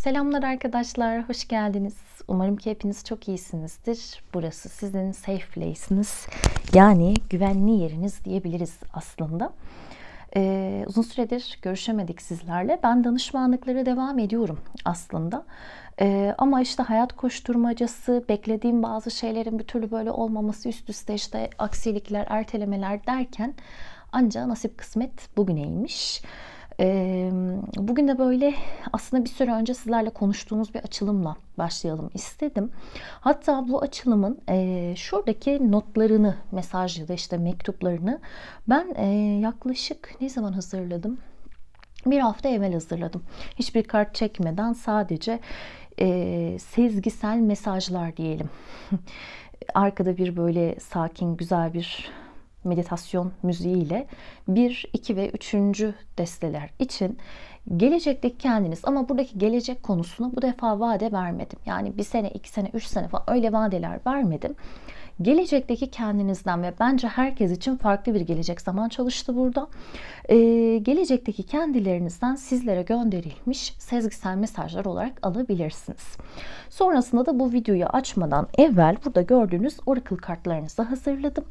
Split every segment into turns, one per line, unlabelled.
Selamlar arkadaşlar, hoş geldiniz. Umarım ki hepiniz çok iyisinizdir. Burası sizin safe place'iniz. Yani güvenli yeriniz diyebiliriz aslında. Uzun süredir görüşemedik sizlerle. Ben danışmanlıklara devam ediyorum aslında. Ama işte hayat koşturmacası, beklediğim bazı şeylerin bir türlü böyle olmaması, üst üste işte aksilikler, ertelemeler derken anca nasip kısmet bugüneymiş. Bugün de böyle aslında bir süre önce sizlerle konuştuğumuz bir açılımla başlayalım istedim. Hatta bu açılımın şuradaki notlarını, mesaj ya da işte mektuplarını ben yaklaşık ne zaman hazırladım? Bir hafta evvel hazırladım. Hiçbir kart çekmeden sadece sezgisel mesajlar diyelim. Arkada bir böyle sakin, güzel bir meditasyon müziğiyle 1, 2 ve 3. desteler için gelecekteki kendiniz, ama buradaki gelecek konusuna bu defa vade vermedim. Yani 1 sene, 2 sene, 3 sene falan öyle vadeler vermedim. Gelecekteki kendinizden ve bence herkes için farklı bir gelecek zaman çalıştı burada. Gelecekteki kendilerinizden sizlere gönderilmiş sezgisel mesajlar olarak alabilirsiniz. Sonrasında da bu videoyu açmadan evvel burada gördüğünüz oracle kartlarınızı hazırladım.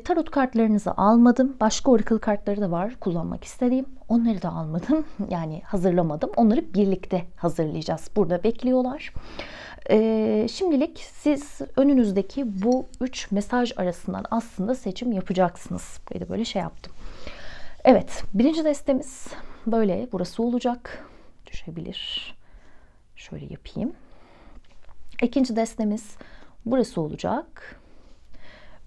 Tarot kartlarınızı almadım. Başka oracle kartları da var kullanmak istediğim. Onları da almadım. Yani hazırlamadım. Onları birlikte hazırlayacağız. Burada bekliyorlar. Şimdilik siz önünüzdeki bu 3 mesaj arasından aslında seçim yapacaksınız. Böyle şey yaptım. Evet, birinci destemiz böyle burası olacak. Düşebilir. Şöyle yapayım. İkinci destemiz burası olacak.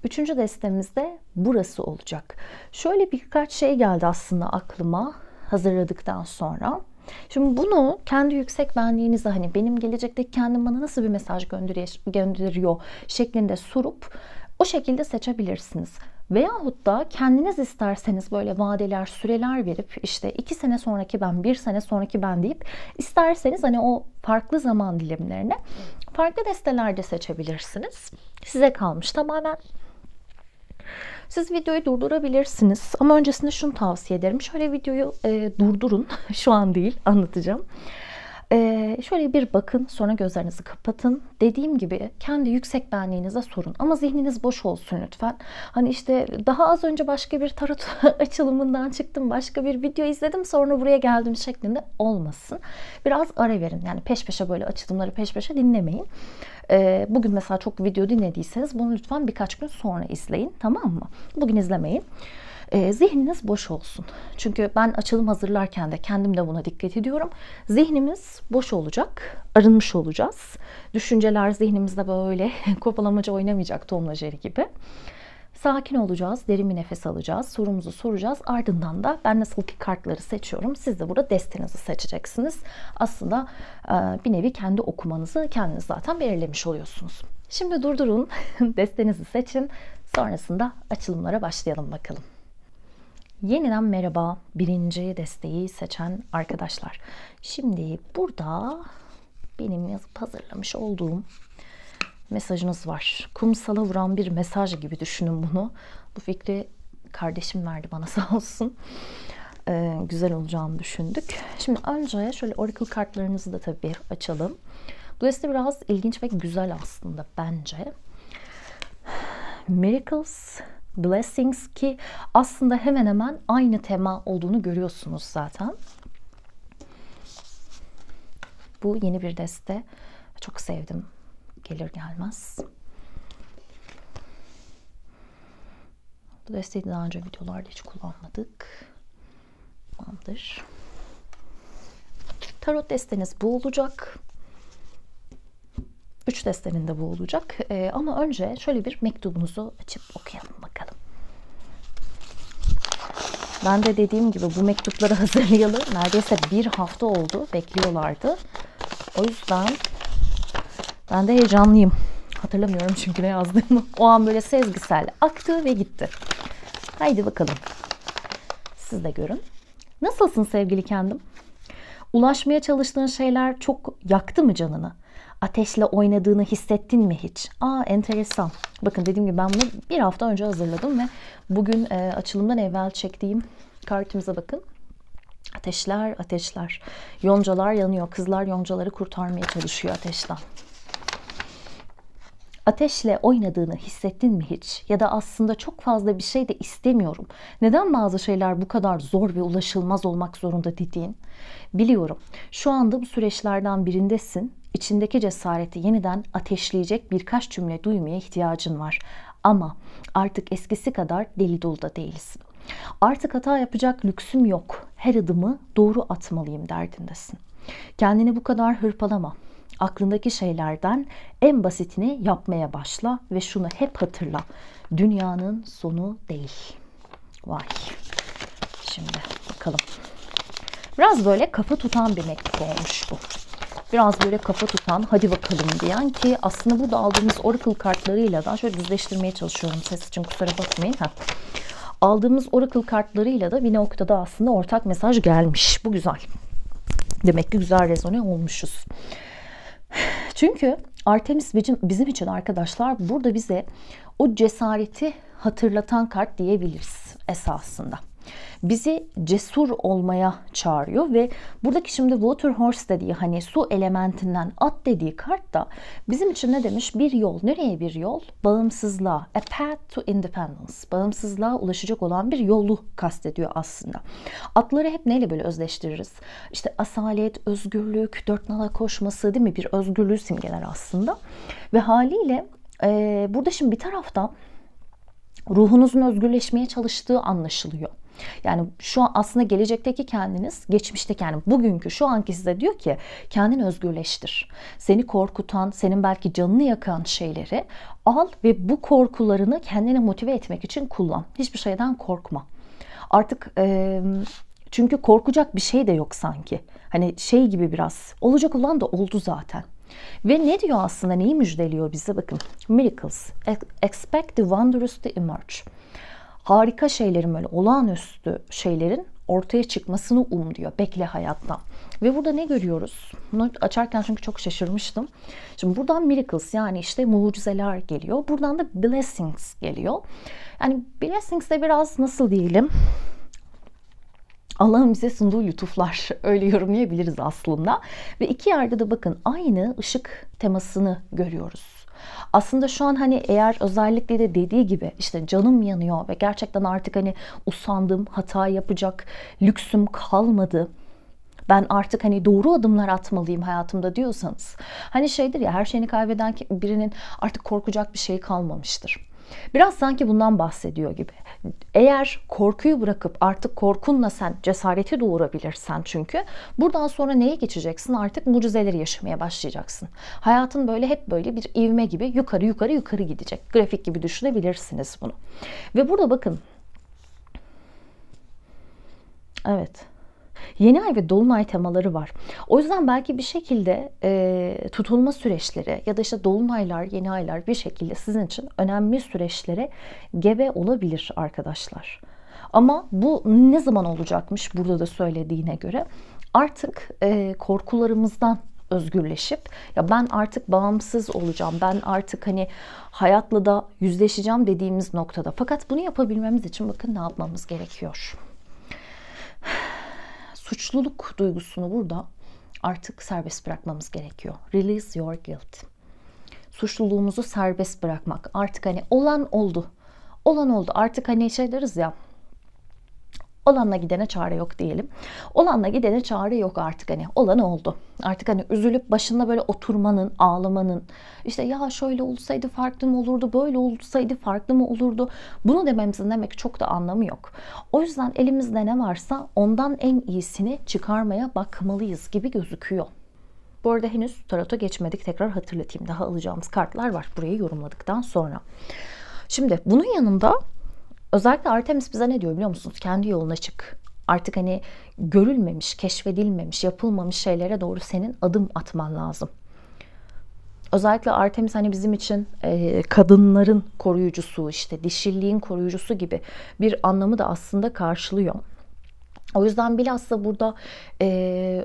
Üçüncü destemizde burası olacak. Şöyle birkaç şey geldi aslında aklıma hazırladıktan sonra. Şimdi bunu kendi yüksek benliğinize, hani benim gelecekteki kendim bana nasıl bir mesaj gönderiyor şeklinde sorup o şekilde seçebilirsiniz. Veyahut da kendiniz isterseniz böyle vadeler, süreler verip işte 2 sene sonraki ben, 1 sene sonraki ben deyip isterseniz hani o farklı zaman dilimlerine farklı destelerde seçebilirsiniz. Size kalmış tamamen. Siz videoyu durdurabilirsiniz ama öncesinde şunu tavsiye ederim. Şöyle videoyu durdurun. Şu an değil, anlatacağım. Şöyle bir bakın, sonra gözlerinizi kapatın. Dediğim gibi kendi yüksek benliğinize sorun. Ama zihniniz boş olsun lütfen. Hani işte daha az önce başka bir tarot açılımından çıktım. Başka bir video izledim. Sonra buraya geldim şeklinde olmasın. Biraz ara verin. Yani peş peşe böyle açılımları peş peşe dinlemeyin. Bugün mesela çok video dinlediyseniz bunu lütfen birkaç gün sonra izleyin. Tamam mı? Bugün izlemeyin. Zihniniz boş olsun. Çünkü ben açılım hazırlarken de kendim de buna dikkat ediyorum. Zihnimiz boş olacak. Arınmış olacağız. Düşünceler zihnimizde böyle kopalamaca oynamayacak, Tom ve Jerry gibi. Sakin olacağız, derin bir nefes alacağız, sorumuzu soracağız. Ardından da ben nasıl ki kartları seçiyorum, siz de burada destenizi seçeceksiniz. Aslında bir nevi kendi okumanızı kendiniz zaten belirlemiş oluyorsunuz. Şimdi durdurun, destenizi seçin. Sonrasında açılımlara başlayalım bakalım. Yeniden merhaba, birinci desteği seçen arkadaşlar. Şimdi burada benim yazıp hazırlamış olduğum mesajınız var. Kumsala vuran bir mesaj gibi düşünün bunu. Bu fikri kardeşim verdi bana, sağ olsun. Güzel olacağını düşündük. Şimdi önce şöyle oracle kartlarınızı da tabii açalım. Bu deste biraz ilginç ve güzel aslında bence. Miracles, Blessings, ki aslında hemen hemen aynı tema olduğunu görüyorsunuz zaten. Bu yeni bir deste. Çok sevdim. Gelir gelmez. Bu desteği daha önce videolarda hiç kullanmadık. Tamamdır. Tarot desteniz bu olacak. 3 destenin de bu olacak. Ama önce şöyle bir mektubunuzu açıp okuyalım bakalım. Ben de dediğim gibi bu mektupları hazırlayalı neredeyse bir hafta oldu. Bekliyorlardı. O yüzden ben de heyecanlıyım. Hatırlamıyorum çünkü ne yazdığımı. O an böyle sezgisel aktı ve gitti. Haydi bakalım. Siz de görün. Nasılsın sevgili kendim? Ulaşmaya çalıştığın şeyler çok yaktı mı canını? Ateşle oynadığını hissettin mi hiç? Enteresan. Bakın dediğim gibi ben bunu bir hafta önce hazırladım ve bugün açılımdan evvel çektiğim kartımıza bakın. Ateşler, ateşler. Yoncalar yanıyor. Kızlar yoncaları kurtarmaya çalışıyor ateşten. Ateşle oynadığını hissettin mi hiç? Ya da aslında çok fazla bir şey de istemiyorum. Neden bazı şeyler bu kadar zor ve ulaşılmaz olmak zorunda dediğin? Biliyorum. Şu anda bu süreçlerden birindesin. İçindeki cesareti yeniden ateşleyecek birkaç cümle duymaya ihtiyacın var. Ama artık eskisi kadar deli dolu da değilsin. Artık hata yapacak lüksüm yok. Her adımı doğru atmalıyım derdindesin. Kendini bu kadar hırpalama. Aklındaki şeylerden en basitini yapmaya başla ve şunu hep hatırla. Dünyanın sonu değil. Vay. Şimdi bakalım. Biraz böyle kafa tutan bir mektup olmuş bu. Biraz böyle kafa tutan, hadi bakalım diyen ki aslında burada aldığımız oracle kartlarıyla da şöyle düzleştirmeye çalışıyorum. Ses için kusura bakmayın. Aldığımız oracle kartlarıyla da bir noktada aslında ortak mesaj gelmiş. Bu güzel. Demek ki güzel rezone olmuşuz. Çünkü Artemis bizim için arkadaşlar burada bize o cesareti hatırlatan kart diyebiliriz esasında. Bizi cesur olmaya çağırıyor ve buradaki şimdi Water Horse dediği hani su elementinden at dediği kart da bizim için ne demiş? Bir yol. Nereye bir yol? Bağımsızlığa. A path to independence. Bağımsızlığa ulaşacak olan bir yolu kastediyor aslında. Atları hep neyle böyle özdeştiririz? İşte asalet, özgürlük, dört nala koşması değil mi? Bir özgürlüğü simgeler aslında. Ve haliyle burada şimdi bir tarafta ruhunuzun özgürleşmeye çalıştığı anlaşılıyor. Yani şu an aslında gelecekteki kendiniz, geçmişteki yani bugünkü şu anki size diyor ki kendini özgürleştir. Seni korkutan, senin belki canını yakan şeyleri al ve bu korkularını kendine motive etmek için kullan. Hiçbir şeyden korkma. Artık çünkü korkacak bir şey de yok sanki. Hani şey gibi biraz olacak olan da oldu zaten. Ve ne diyor aslında, neyi müjdeliyor bize? Bakın, miracles, expect the wondrous to emerge. Harika şeylerin, böyle olağanüstü şeylerin ortaya çıkmasını diyor. Bekle hayattan. Ve burada ne görüyoruz? Bunu açarken çünkü çok şaşırmıştım. Şimdi buradan miracles yani işte mucizeler geliyor. Buradan da blessings geliyor. Yani blessings de biraz nasıl diyelim? Allah'ın bize sunduğu lütuflar, öyle yorumlayabiliriz aslında. Ve iki yerde de bakın aynı ışık temasını görüyoruz. Aslında şu an hani eğer özellikle de dediği gibi işte canım yanıyor ve gerçekten artık hani usandım, hata yapacak lüksüm kalmadı. Ben artık hani doğru adımlar atmalıyım hayatımda diyorsanız. Hani şeydir ya, her şeyini kaybeden birinin artık korkacak bir şey kalmamıştır. Biraz sanki bundan bahsediyor gibi. Eğer korkuyu bırakıp artık korkunla sen cesareti doğurabilirsen çünkü buradan sonra neye geçeceksin? Artık mucizeleri yaşamaya başlayacaksın. Hayatın böyle hep böyle bir ivme gibi yukarı yukarı yukarı gidecek. Grafik gibi düşünebilirsiniz bunu. Ve burada bakın. Evet. Yeni ay ve dolunay temaları var. O yüzden belki bir şekilde tutulma süreçleri ya da işte dolunaylar, yeni aylar bir şekilde sizin için önemli süreçlere gebe olabilir arkadaşlar. Ama bu ne zaman olacakmış burada da söylediğine göre? Artık korkularımızdan özgürleşip ya ben artık bağımsız olacağım, ben artık hani hayatla da yüzleşeceğim dediğimiz noktada. Fakat bunu yapabilmemiz için bakın ne yapmamız gerekiyor? Suçluluk duygusunu burada artık serbest bırakmamız gerekiyor. Release your guilt. Suçluluğumuzu serbest bırakmak. Artık hani olan oldu. Olan oldu. Artık hani şey deriz ya, olanla gidene çare yok diyelim. Olanla gidene çare yok artık, hani olan oldu. Artık hani üzülüp başında böyle oturmanın, ağlamanın, işte ya şöyle olsaydı farklı mı olurdu, böyle olsaydı farklı mı olurdu, bunu dememizin demek ki çok da anlamı yok. O yüzden elimizde ne varsa ondan en iyisini çıkarmaya bakmalıyız gibi gözüküyor. Bu arada henüz tarota geçmedik, tekrar hatırlatayım. Daha alacağımız kartlar var burayı yorumladıktan sonra. Şimdi bunun yanında özellikle Artemis bize ne diyor biliyor musunuz? Kendi yoluna çık. Artık hani görülmemiş, keşfedilmemiş, yapılmamış şeylere doğru senin adım atman lazım. Özellikle Artemis hani bizim için kadınların koruyucusu, işte dişilliğin koruyucusu gibi bir anlamı da aslında karşılıyor. O yüzden bilhassa burada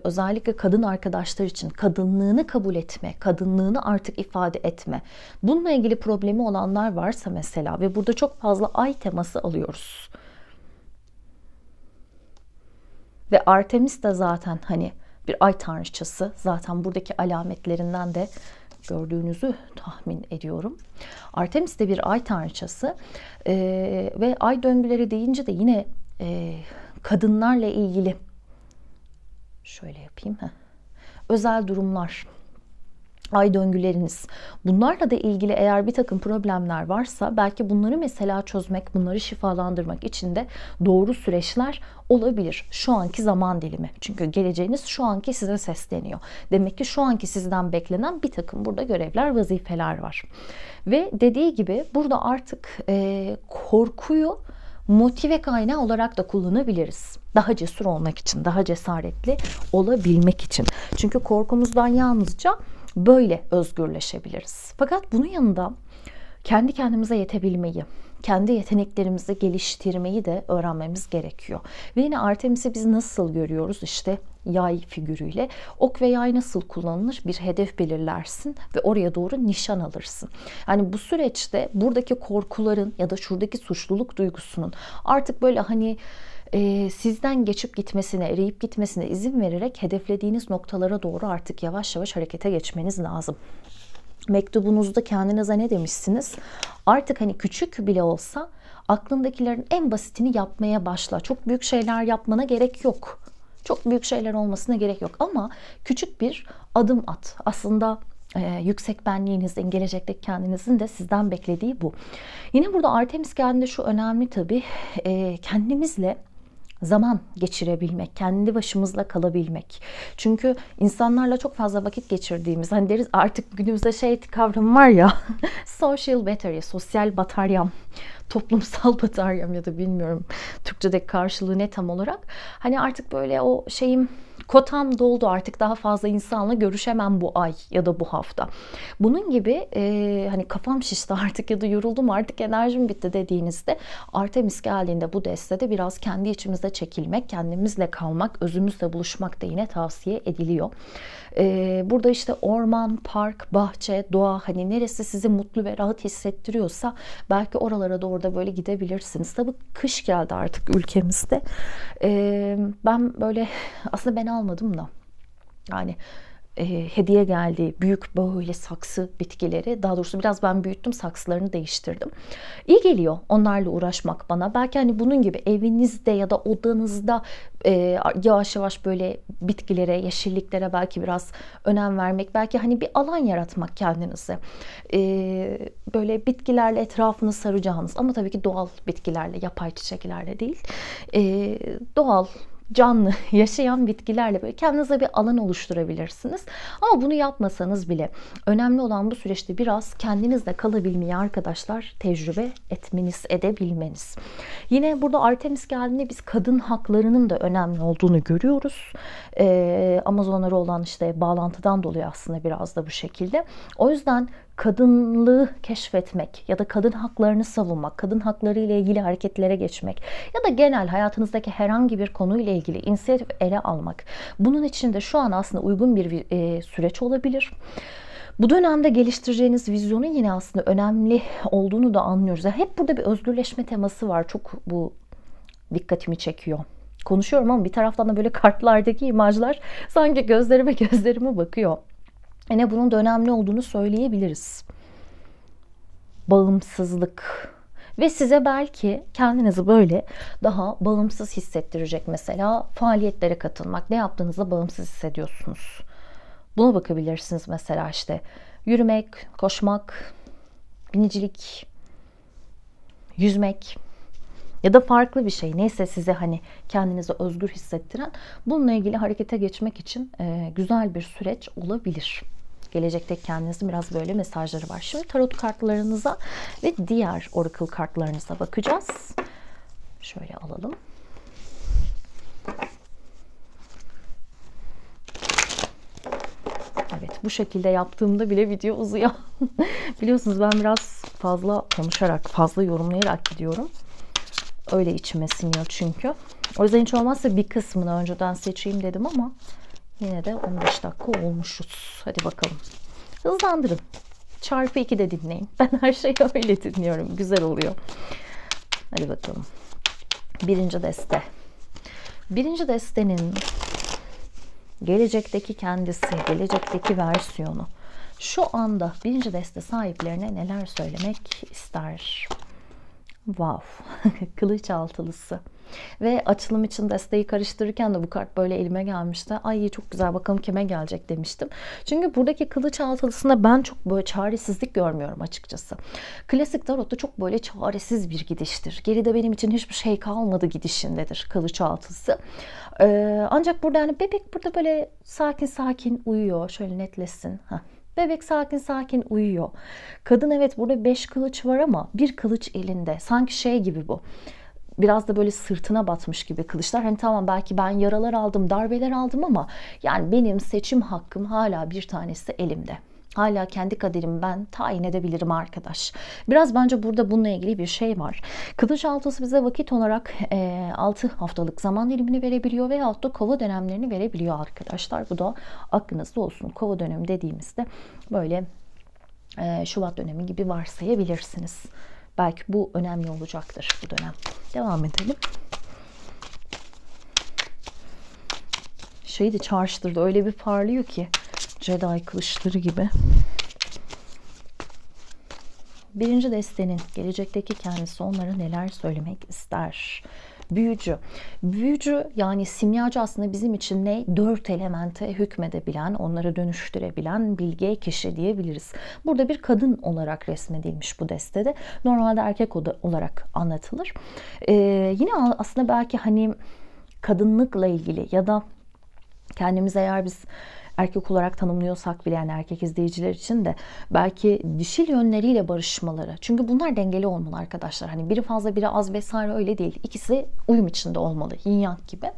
özellikle kadın arkadaşlar için kadınlığını kabul etme, kadınlığını artık ifade etme. Bununla ilgili problemi olanlar varsa mesela ve burada çok fazla ay teması alıyoruz. Ve Artemis de zaten hani bir ay tanrıçası. Zaten buradaki alametlerinden de gördüğünüzü tahmin ediyorum. Artemis de bir ay tanrıçası. Ve ay döngüleri deyince de yine kadınlarla ilgili şöyle yapayım. Özel durumlar, ay döngüleriniz, bunlarla da ilgili eğer bir takım problemler varsa belki bunları mesela çözmek, bunları şifalandırmak için de doğru süreçler olabilir. Şu anki zaman dilimi. Çünkü geleceğiniz şu anki size sesleniyor. Demek ki şu anki sizden beklenen bir takım burada görevler, vazifeler var. Ve dediği gibi burada artık korkuyu motive kaynağı olarak da kullanabiliriz. Daha cesur olmak için, daha cesaretli olabilmek için. Çünkü korkumuzdan yalnızca böyle özgürleşebiliriz. Fakat bunun yanında kendi kendimize yetebilmeyi, kendi yeteneklerimizi geliştirmeyi de öğrenmemiz gerekiyor. Ve yine Artemis'i biz nasıl görüyoruz? İşte yay figürüyle. Ok ve yay nasıl kullanılır? Bir hedef belirlersin ve oraya doğru nişan alırsın. Yani bu süreçte buradaki korkuların ya da şuradaki suçluluk duygusunun artık böyle hani sizden geçip gitmesine, eriyip gitmesine izin vererek hedeflediğiniz noktalara doğru artık yavaş yavaş harekete geçmeniz lazım. Mektubunuzda kendinize ne demişsiniz? Artık hani küçük bile olsa aklındakilerin en basitini yapmaya başla. Çok büyük şeyler yapmana gerek yok. Çok büyük şeyler olmasına gerek yok ama küçük bir adım at. Aslında yüksek benliğinizin, gelecekteki kendinizin de sizden beklediği bu. Yine burada Artemis geldiğinde şu önemli tabii, kendimizle zaman geçirebilmek, kendi başımızla kalabilmek. Çünkü insanlarla çok fazla vakit geçirdiğimiz, hani deriz artık günümüzde kavramı var ya, social battery, sosyal bataryam, toplumsal bataryam ya da bilmiyorum Türkçedeki karşılığı ne tam olarak. Hani artık böyle o kotam doldu, artık daha fazla insanla görüşemem bu ay ya da bu hafta. Bunun gibi hani kafam şişti artık ya da yoruldum artık, enerjim bitti dediğinizde Artemis geldiğinde bu destede biraz kendi içimize çekilmek, kendimizle kalmak, özümüzle buluşmak da yine tavsiye ediliyor. Burada işte orman, park, bahçe, doğa, hani neresi sizi mutlu ve rahat hissettiriyorsa belki oralara doğru da böyle gidebilirsiniz. Tabii kış geldi artık ülkemizde. Ben böyle, aslında ben almadım da yani hediye geldi büyük böyle saksı bitkileri, daha doğrusu biraz ben büyüttüm, saksılarını değiştirdim. İyi geliyor onlarla uğraşmak bana. Belki hani bunun gibi evinizde ya da odanızda yavaş yavaş böyle bitkilere, yeşilliklere belki biraz önem vermek, belki hani bir alan yaratmak kendinize. Böyle bitkilerle etrafını saracağınız, ama tabii ki doğal bitkilerle, yapay çiçeklerle değil, doğal, canlı, yaşayan bitkilerle böyle kendinize bir alan oluşturabilirsiniz. Ama bunu yapmasanız bile önemli olan bu süreçte biraz kendinizle kalabilmeyi arkadaşlar tecrübe etmeniz, edebilmeniz. Yine burada Artemis geldiğinde biz kadın haklarının da önemli olduğunu görüyoruz. Amazonlara olan işte bağlantıdan dolayı aslında biraz da bu şekilde. O yüzden kadınlığı keşfetmek ya da kadın haklarını savunmak, kadın hakları ile ilgili hareketlere geçmek ya da genel hayatınızdaki herhangi bir konuyla ilgili inisiyatif ele almak. Bunun için de şu an aslında uygun bir süreç olabilir. Bu dönemde geliştireceğiniz vizyonun yine aslında önemli olduğunu da anlıyoruz. Yani hep burada bir özgürleşme teması var. Çok bu dikkatimi çekiyor. Konuşuyorum ama bir taraftan da böyle kartlardaki imajlar sanki gözlerime bakıyor. Yine bunun da önemli olduğunu söyleyebiliriz. Bağımsızlık ve size belki kendinizi böyle daha bağımsız hissettirecek mesela faaliyetlere katılmak. Ne yaptığınızda bağımsız hissediyorsunuz. Buna bakabilirsiniz mesela, işte yürümek, koşmak, binicilik, yüzmek ya da farklı bir şey. Neyse size hani kendinizi özgür hissettiren, bununla ilgili harekete geçmek için güzel bir süreç olabilir. Gelecekte kendinizin biraz böyle mesajları var. Şimdi tarot kartlarınıza ve diğer oracle kartlarınıza bakacağız. Şöyle alalım. Evet, bu şekilde yaptığımda bile video uzuyor. Biliyorsunuz ben biraz fazla konuşarak, fazla yorumlayarak gidiyorum. Öyle içime siniyor çünkü. O yüzden hiç olmazsa bir kısmını önceden seçeyim dedim ama yine de 15 dakika olmuşuz. Hadi bakalım. Hızlandırın. Çarpı 2 de dinleyin. Ben her şeyi öyle dinliyorum. Güzel oluyor. Hadi bakalım. Birinci deste. Birinci destenin gelecekteki kendisi, gelecekteki versiyonu şu anda birinci deste sahiplerine neler söylemek ister? Wow. Kılıç altılısı. Ve açılım için desteği karıştırırken de bu kart böyle elime gelmişti. Ay çok güzel, bakalım kime gelecek demiştim. Çünkü buradaki kılıç altılısında ben çok böyle çaresizlik görmüyorum açıkçası. Klasik tarotta çok böyle çaresiz bir gidiştir. Geride benim için hiçbir şey kalmadı gidişindedir kılıç altılısı. Ancak burada yani bebek burada böyle sakin sakin uyuyor. Şöyle netlesin. Bebek sakin sakin uyuyor. Kadın evet burada 5 kılıç var ama bir kılıç elinde. Sanki şey gibi bu. Biraz da böyle sırtına batmış gibi kılıçlar. Hani tamam belki ben yaralar aldım, darbeler aldım ama yani benim seçim hakkım hala bir tanesi elimde. Hala kendi kaderimi ben tayin edebilirim arkadaş. Biraz bence burada bununla ilgili bir şey var. Kılıç altısı bize vakit olarak 6 haftalık zaman dilimini verebiliyor veyahut da kova dönemlerini verebiliyor arkadaşlar. Bu da aklınızda olsun. Kova dönemi dediğimizde böyle Şubat dönemi gibi varsayabilirsiniz. Belki bu önemli olacaktır bu dönem. Devam edelim. Şeyi de çağrıştırdı. Öyle bir parlıyor ki. Jedi kılıçları gibi. Birinci destenin gelecekteki kendisi onlara neler söylemek ister? Büyücü. Büyücü yani simyacı aslında bizim için ne? 4 elemente hükmedebilen, onları dönüştürebilen bilge kişi diyebiliriz. Burada bir kadın olarak resmedilmiş bu destede. Normalde erkek olarak anlatılır. Yine aslında belki hani kadınlıkla ilgili ya da kendimizi eğer biz erkek olarak tanımlıyorsak bile, yani erkek izleyiciler için de belki dişil yönleriyle barışmaları. Çünkü bunlar dengeli olmalı arkadaşlar. Hani biri fazla biri az vesaire öyle değil. İkisi uyum içinde olmalı. Yin yang gibi.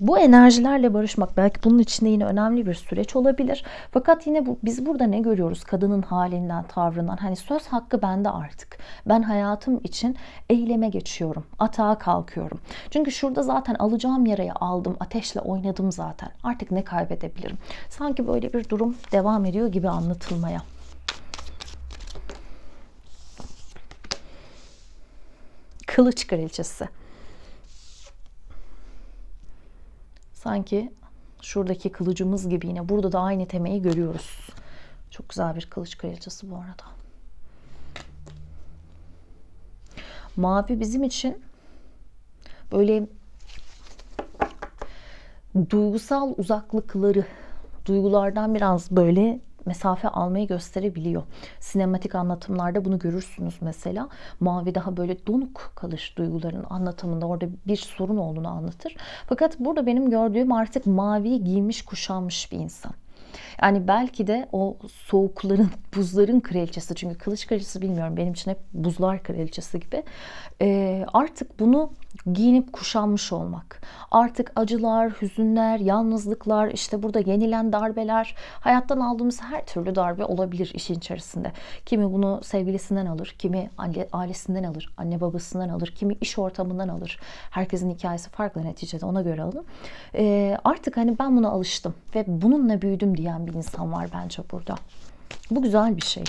Bu enerjilerle barışmak belki bunun içinde yine önemli bir süreç olabilir. Fakat yine biz burada ne görüyoruz? Kadının halinden, tavrından. Hani söz hakkı bende artık. Ben hayatım için eyleme geçiyorum. Atağa kalkıyorum. Çünkü şurada zaten alacağım yarayı aldım. Ateşle oynadım zaten. Artık ne kaybedebilirim? Sanki böyle bir durum devam ediyor gibi anlatılmaya. Kılıç kraliçesi. Sanki şuradaki kılıcımız gibi yine burada da aynı temayı görüyoruz. Çok güzel bir kılıç kraliçesi bu arada. Mavi bizim için böyle duygusal uzaklıkları, duygulardan biraz böyle mesafe almayı gösterebiliyor. Sinematik anlatımlarda bunu görürsünüz mesela. Mavi daha böyle donuk kalır duyguların anlatımında. Orada bir sorun olduğunu anlatır. Fakat burada benim gördüğüm artık maviyi giymiş, kuşanmış bir insan. Yani belki de o soğukların, buzların kraliçesi. Çünkü kılıç kraliçesi bilmiyorum. Benim için hep buzlar kraliçesi gibi. Artık bunu giyinip kuşanmış olmak. Artık acılar, hüzünler, yalnızlıklar, işte burada yenilen darbeler, hayattan aldığımız her türlü darbe olabilir işin içerisinde. Kimi bunu sevgilisinden alır, kimi ailesinden alır, anne babasından alır, kimi iş ortamından alır. Herkesin hikayesi farklı, neticede ona göre alın. Artık hani ben buna alıştım ve bununla büyüdüm diyen bir insan var bence burada. Bu güzel bir şey.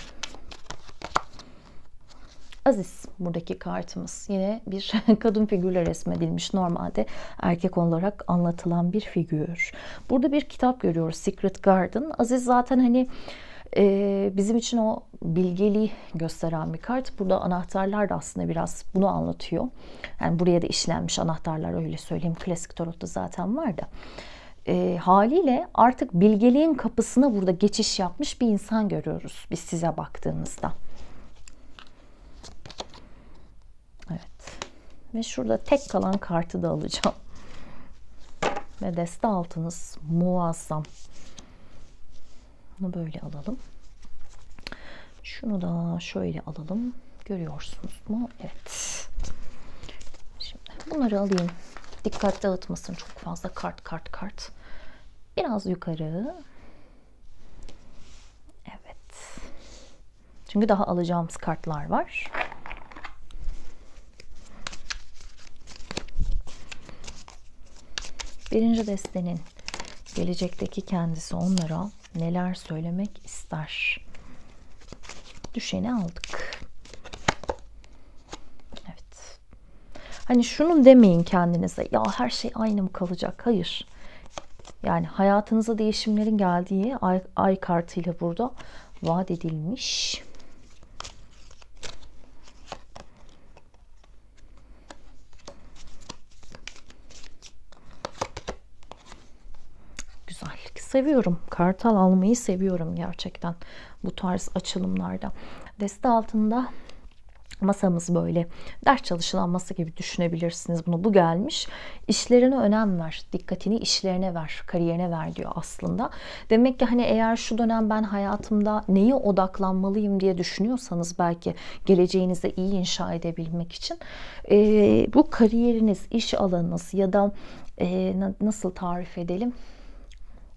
Aziz buradaki kartımız. Yine bir kadın figürle resmedilmiş. Normalde erkek olarak anlatılan bir figür. Burada bir kitap görüyoruz. Secret Garden. Aziz zaten hani bizim için o bilgeliği gösteren bir kart. Burada anahtarlar da aslında biraz bunu anlatıyor. Yani buraya da işlenmiş anahtarlar, öyle söyleyeyim. Klasik tarotta zaten var da. Haliyle artık bilgeliğin kapısına burada geçiş yapmış bir insan görüyoruz biz size baktığımızda. Evet. Ve şurada tek kalan kartı da alacağım. Ve deste altınız muazzam. Bunu böyle alalım. Şunu da şöyle alalım. Görüyorsunuz mu? Evet. Şimdi bunları alayım. Dikkat dağıtmasın çok fazla kart. Biraz yukarı. Evet. Çünkü daha alacağımız kartlar var. Birinci destenin gelecekteki kendisi onlara neler söylemek ister? Düşeni aldık. Evet. Hani şunu demeyin kendinize, ya her şey aynı mı kalacak? Hayır. Yani hayatınıza değişimlerin geldiği ay kartıyla burada vaat edilmiş. Güzel. Seviyorum. Kartal almayı seviyorum gerçekten bu tarz açılımlarda. Deste altında masamız böyle ders çalışılan masa gibi düşünebilirsiniz bunu. Bu gelmiş. İşlerine önem ver. Dikkatini işlerine ver. Kariyerine ver diyor aslında. Demek ki hani eğer şu dönem ben hayatımda neye odaklanmalıyım diye düşünüyorsanız, belki geleceğinizi iyi inşa edebilmek için bu kariyeriniz, iş alanınız ya da nasıl tarif edelim?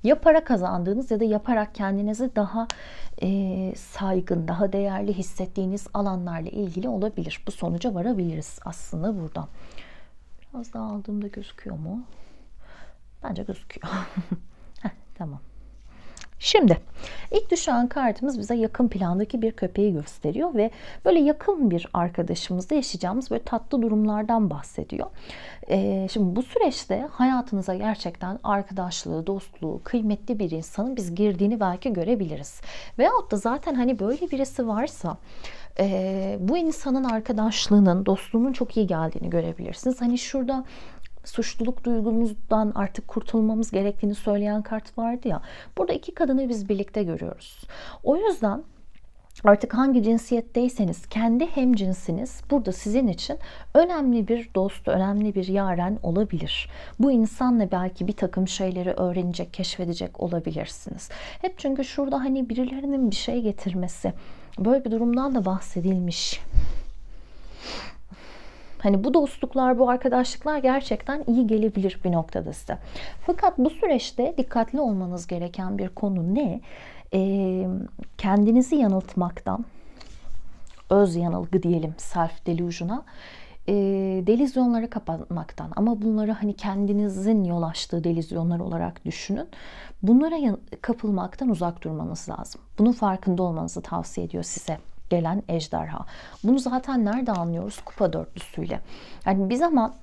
Ya para kazandığınız ya da yaparak kendinizi daha saygın, daha değerli hissettiğiniz alanlarla ilgili olabilir. Bu sonuca varabiliriz aslında buradan. Biraz daha aldığımda gözüküyor mu? Bence gözüküyor. Heh, tamam. Şimdi ilk düşen kartımız bize yakın plandaki bir köpeği gösteriyor ve böyle yakın bir arkadaşımızla yaşayacağımız böyle tatlı durumlardan bahsediyor. Şimdi bu süreçte hayatınıza gerçekten arkadaşlığı, dostluğu, kıymetli bir insanın biz girdiğini belki görebiliriz. Veyahut da zaten hani böyle birisi varsa bu insanın arkadaşlığının, dostluğunun çok iyi geldiğini görebilirsiniz. Hani şurada suçluluk duygumuzdan artık kurtulmamız gerektiğini söyleyen kart vardı ya. Burada iki kadını biz birlikte görüyoruz. O yüzden artık hangi cinsiyetteyseniz kendi hemcinsiniz burada sizin için önemli bir dost, önemli bir yaren olabilir. Bu insanla belki bir takım şeyleri öğrenecek, keşfedecek olabilirsiniz. Hep çünkü şurada hani birilerinin bir şey getirmesi, böyle bir durumdan da bahsedilmiş. Hani bu dostluklar, bu arkadaşlıklar gerçekten iyi gelebilir bir noktada size. Fakat bu süreçte dikkatli olmanız gereken bir konu ne? Kendinizi yanıltmaktan, öz yanılgı diyelim, self delusion'a, delüzyonları kapatmaktan, ama bunları hani kendinizin yol açtığı delüzyonlar olarak düşünün. Bunlara kapılmaktan uzak durmanız lazım. Bunun farkında olmanızı tavsiye ediyor size gelen ejderha. Bunu zaten nerede anlıyoruz? Kupa dörtlüsüyle. Yani bir zaman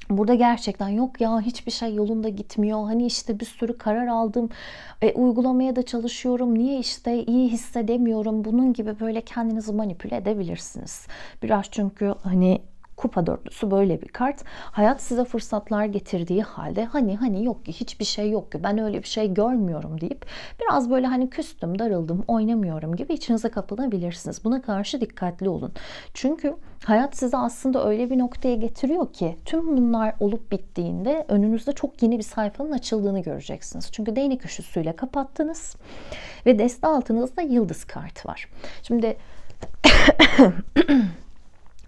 burada gerçekten yok ya, hiçbir şey yolunda gitmiyor. Hani işte bir sürü karar aldım. Uygulamaya da çalışıyorum. Niye işte iyi hissedemiyorum? Bunun gibi böyle kendinizi manipüle edebilirsiniz. Biraz çünkü hani Kupa dörtlüsü böyle bir kart. Hayat size fırsatlar getirdiği halde hani yok ki, hiçbir şey yok ki, ben öyle bir şey görmüyorum deyip biraz böyle hani küstüm, darıldım, oynamıyorum gibi içinize kapılabilirsiniz. Buna karşı dikkatli olun. Çünkü hayat sizi aslında öyle bir noktaya getiriyor ki tüm bunlar olup bittiğinde önünüzde çok yeni bir sayfanın açıldığını göreceksiniz. Çünkü değnek üçlüsüyle kapattınız ve deste altınızda yıldız kartı var. Şimdi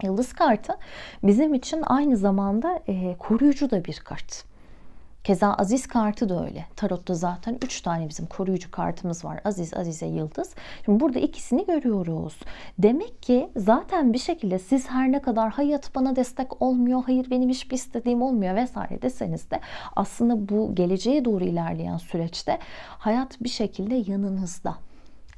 yıldız kartı bizim için aynı zamanda koruyucu da bir kart. Keza aziz kartı da öyle. Tarotta zaten 3 tane bizim koruyucu kartımız var. Aziz, azize, yıldız. Şimdi burada ikisini görüyoruz. Demek ki zaten bir şekilde siz her ne kadar hayat bana destek olmuyor, hayır benim hiçbir istediğim olmuyor vesaire deseniz de aslında bu geleceğe doğru ilerleyen süreçte hayat bir şekilde yanınızda.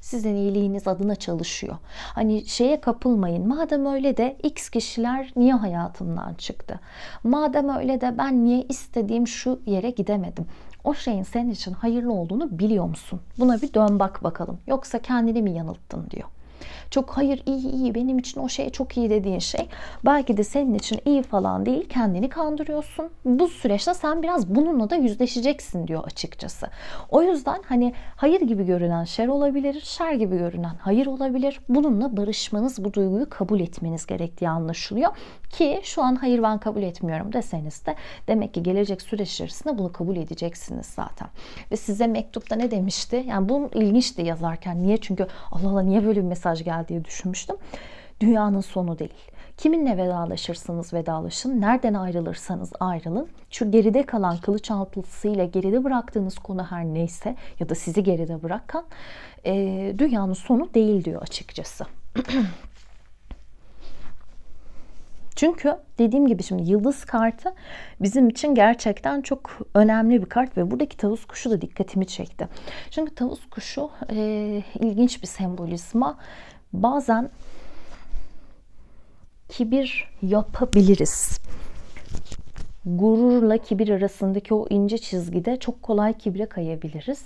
Sizin iyiliğiniz adına çalışıyor. Hani şeye kapılmayın. Madem öyle de X kişiler niye hayatımdan çıktı? Madem öyle de ben niye istediğim şu yere gidemedim? O şeyin senin için hayırlı olduğunu biliyor musun? Buna bir dön bak bakalım. Yoksa kendini mi yanılttın diyor. Çok hayır iyi benim için o şey çok iyi dediğin şey belki de senin için iyi falan değil, kendini kandırıyorsun. Bu süreçte sen biraz bununla da yüzleşeceksin diyor açıkçası. O yüzden hani hayır gibi görünen şer olabilir, şer gibi görünen hayır olabilir. Bununla barışmanız, bu duyguyu kabul etmeniz gerektiği anlaşılıyor. Ki şu an hayır ben kabul etmiyorum deseniz de demek ki gelecek süreç içerisinde bunu kabul edeceksiniz zaten. Ve size mektupta ne demişti? Yani bu ilginçti yazarken. Niye? Çünkü Allah Allah niye böyle bir mesaj geldi diye düşünmüştüm. Dünyanın sonu değil. Kiminle vedalaşırsanız vedalaşın, nereden ayrılırsanız ayrılın. Şu geride kalan kılıç altılısıyla geride bıraktığınız konu her neyse ya da sizi geride bırakan dünyanın sonu değil diyor açıkçası. Çünkü dediğim gibi şimdi yıldız kartı bizim için gerçekten çok önemli bir kart ve buradaki tavus kuşu da dikkatimi çekti. Çünkü tavus kuşu ilginç bir sembolizma. Bazen kibir yapabiliriz. Gururla kibir arasındaki o ince çizgide çok kolay kibre kayabiliriz.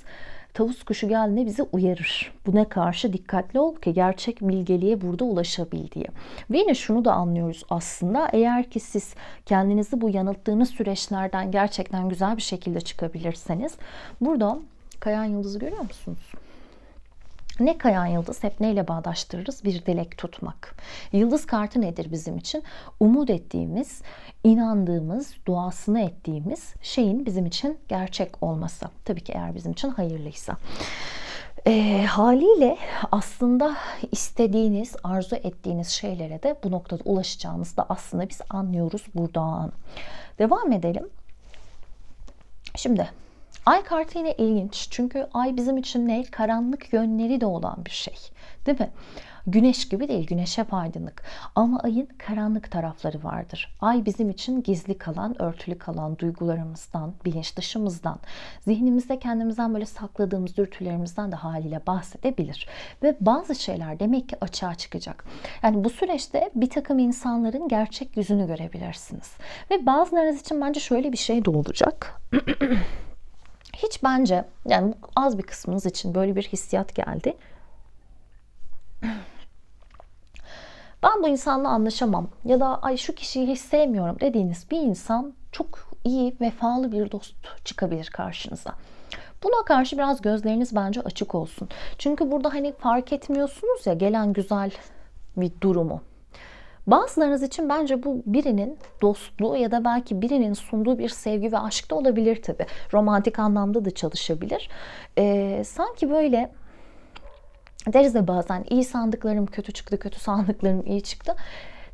Tavus kuşu geldiğinde bizi uyarır. Buna karşı dikkatli ol ki gerçek bilgeliğe burada ulaşabil diye. Ve yine şunu da anlıyoruz aslında. Eğer ki siz kendinizi bu yanılttığınız süreçlerden gerçekten güzel bir şekilde çıkabilirseniz, burada kayan yıldızı görüyor musunuz? Ne kayan yıldız? Hep neyle bağdaştırırız? Bir dilek tutmak. Yıldız kartı nedir bizim için? Umut ettiğimiz, inandığımız, duasını ettiğimiz şeyin bizim için gerçek olması. Tabii ki eğer bizim için hayırlıysa. Haliyle aslında istediğiniz, arzu ettiğiniz şeylere de bu noktada ulaşacağınızı da aslında biz anlıyoruz buradan. Devam edelim. Şimdi Ay kartı yine ilginç. Çünkü ay bizim için ne? Karanlık yönleri de olan bir şey. Değil mi? Güneş gibi değil. Güneş hep aydınlık. Ama ayın karanlık tarafları vardır. Ay bizim için gizli kalan, örtülü kalan duygularımızdan, bilinç dışımızdan, zihnimizde kendimizden böyle sakladığımız dürtülerimizden de haliyle bahsedebilir. Ve bazı şeyler demek ki açığa çıkacak. Yani bu süreçte bir takım insanların gerçek yüzünü görebilirsiniz. Ve bazılarınız için bence şöyle bir şey de olacak. Hiç bence, yani az bir kısmınız için böyle bir hissiyat geldi. Ben bu insanla anlaşamam ya da ay şu kişiyi hiç sevmiyorum dediğiniz bir insan çok iyi, vefalı bir dost çıkabilir karşınıza. Buna karşı biraz gözleriniz bence açık olsun. Çünkü burada hani fark etmiyorsunuz ya gelen güzel bir durumu. Bazılarınız için bence bu birinin dostluğu ya da belki birinin sunduğu bir sevgi ve aşk da olabilir tabii. Romantik anlamda da çalışabilir. Sanki böyle deriz de bazen iyi sandıklarım kötü çıktı, kötü sandıklarım iyi çıktı.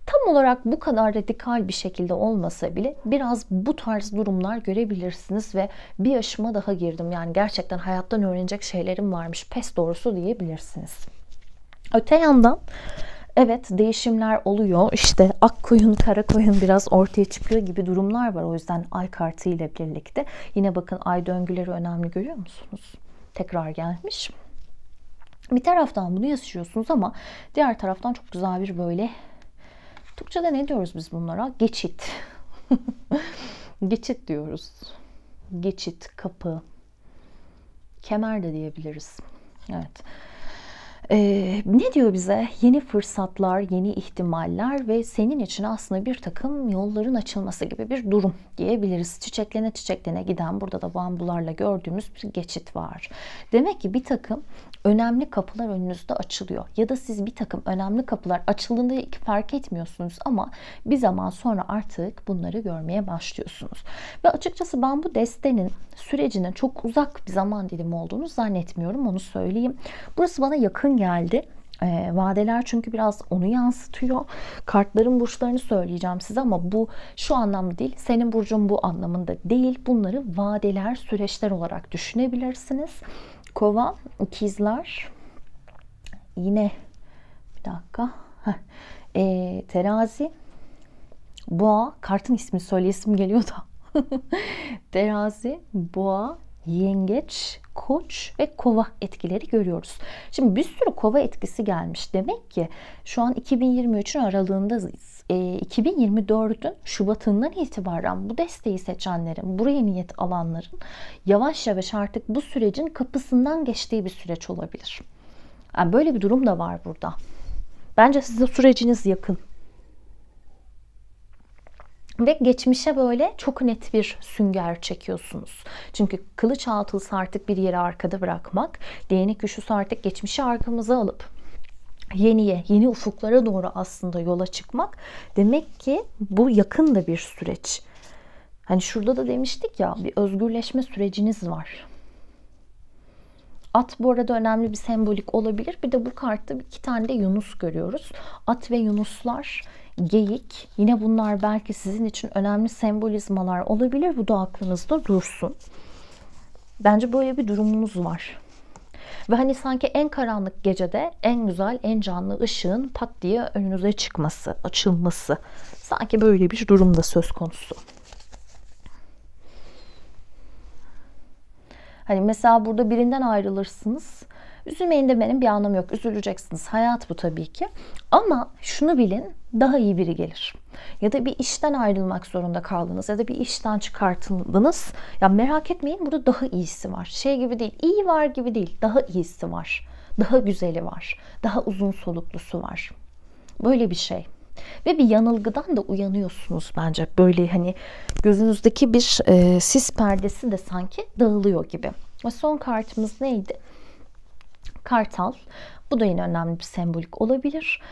Tam olarak bu kadar radikal bir şekilde olmasa bile biraz bu tarz durumlar görebilirsiniz ve bir yaşıma daha girdim. Yani gerçekten hayattan öğrenecek şeylerim varmış. Pes doğrusu diyebilirsiniz. Öte yandan evet değişimler oluyor. İşte ak koyun, kara koyun biraz ortaya çıkıyor gibi durumlar var. O yüzden ay kartı ile birlikte. Yine bakın ay döngüleri önemli, görüyor musunuz? Tekrar gelmiş. Bir taraftan bunu yaşıyorsunuz ama diğer taraftan çok güzel bir böyle, Türkçe'de ne diyoruz biz bunlara? Geçit. Geçit diyoruz. Geçit, kapı, kemer de diyebiliriz. Evet. Ne diyor bize? Yeni fırsatlar, yeni ihtimaller ve senin için aslında bir takım yolların açılması gibi bir durum diyebiliriz. Çiçeklene çiçeklene giden, burada da bambularla gördüğümüz bir geçit var. Demek ki bir takım önemli kapılar önünüzde açılıyor. Ya da siz bir takım önemli kapılar açıldığında fark etmiyorsunuz ama bir zaman sonra artık bunları görmeye başlıyorsunuz. Ve açıkçası ben bu destenin sürecinin çok uzak bir zaman dilimi olduğunu zannetmiyorum, onu söyleyeyim. Burası bana yakın geldi. Vadeler çünkü biraz onu yansıtıyor. Kartların burçlarını söyleyeceğim size ama bu şu anlamda değil. Senin burcun bu anlamında değil. Bunları vadeler, süreçler olarak düşünebilirsiniz. Kova, ikizler, yine bir dakika. Terazi, boğa, kartın ismini söyleyesim geliyor da. Terazi, boğa, yengeç, koç ve kova etkileri görüyoruz. Şimdi bir sürü kova etkisi gelmiş. Demek ki şu an 2023'ün aralığındayız. 2024'ün Şubat'ından itibaren bu desteği seçenlerin, buraya niyet alanların yavaş yavaş artık bu sürecin kapısından geçtiği bir süreç olabilir. Yani böyle bir durum da var burada. Bence size süreciniz yakın. Ve geçmişe böyle çok net bir sünger çekiyorsunuz. Çünkü kılıç altılısı artık bir yere arkada bırakmak, değnek üçlüsü artık geçmişi arkamıza alıp yeni ufuklara doğru aslında yola çıkmak. Demek ki bu yakın da bir süreç. Hani şurada da demiştik ya, bir özgürleşme süreciniz var. At bu arada önemli bir sembolik olabilir. Bir de bu kartta 2 tane de Yunus görüyoruz. At ve Yunuslar, geyik. Yine bunlar belki sizin için önemli sembolizmalar olabilir. Bu da aklınızda dursun. Bence böyle bir durumunuz var. Ve hani sanki en karanlık gecede en güzel, en canlı ışığın pat diye önünüze çıkması, açılması. Sanki böyle bir durum da söz konusu. Hani mesela burada birinden ayrılırsınız. Üzülmeyin demenin bir anlamı yok. Üzüleceksiniz. Hayat bu tabii ki. Ama şunu bilin. daha iyi biri gelir. Ya da bir işten ayrılmak zorunda kaldınız ya da bir işten çıkartıldınız. Ya merak etmeyin, burada daha iyisi var. Şey gibi değil, iyi var gibi değil, daha iyisi var. Daha güzeli var. Daha uzun soluklusu var. Böyle bir şey. Ve bir yanılgıdan da uyanıyorsunuz bence. Böyle hani gözünüzdeki bir sis perdesi de sanki dağılıyor gibi. Ve son kartımız neydi? Kartal. Bu da yine önemli bir sembolik olabilir.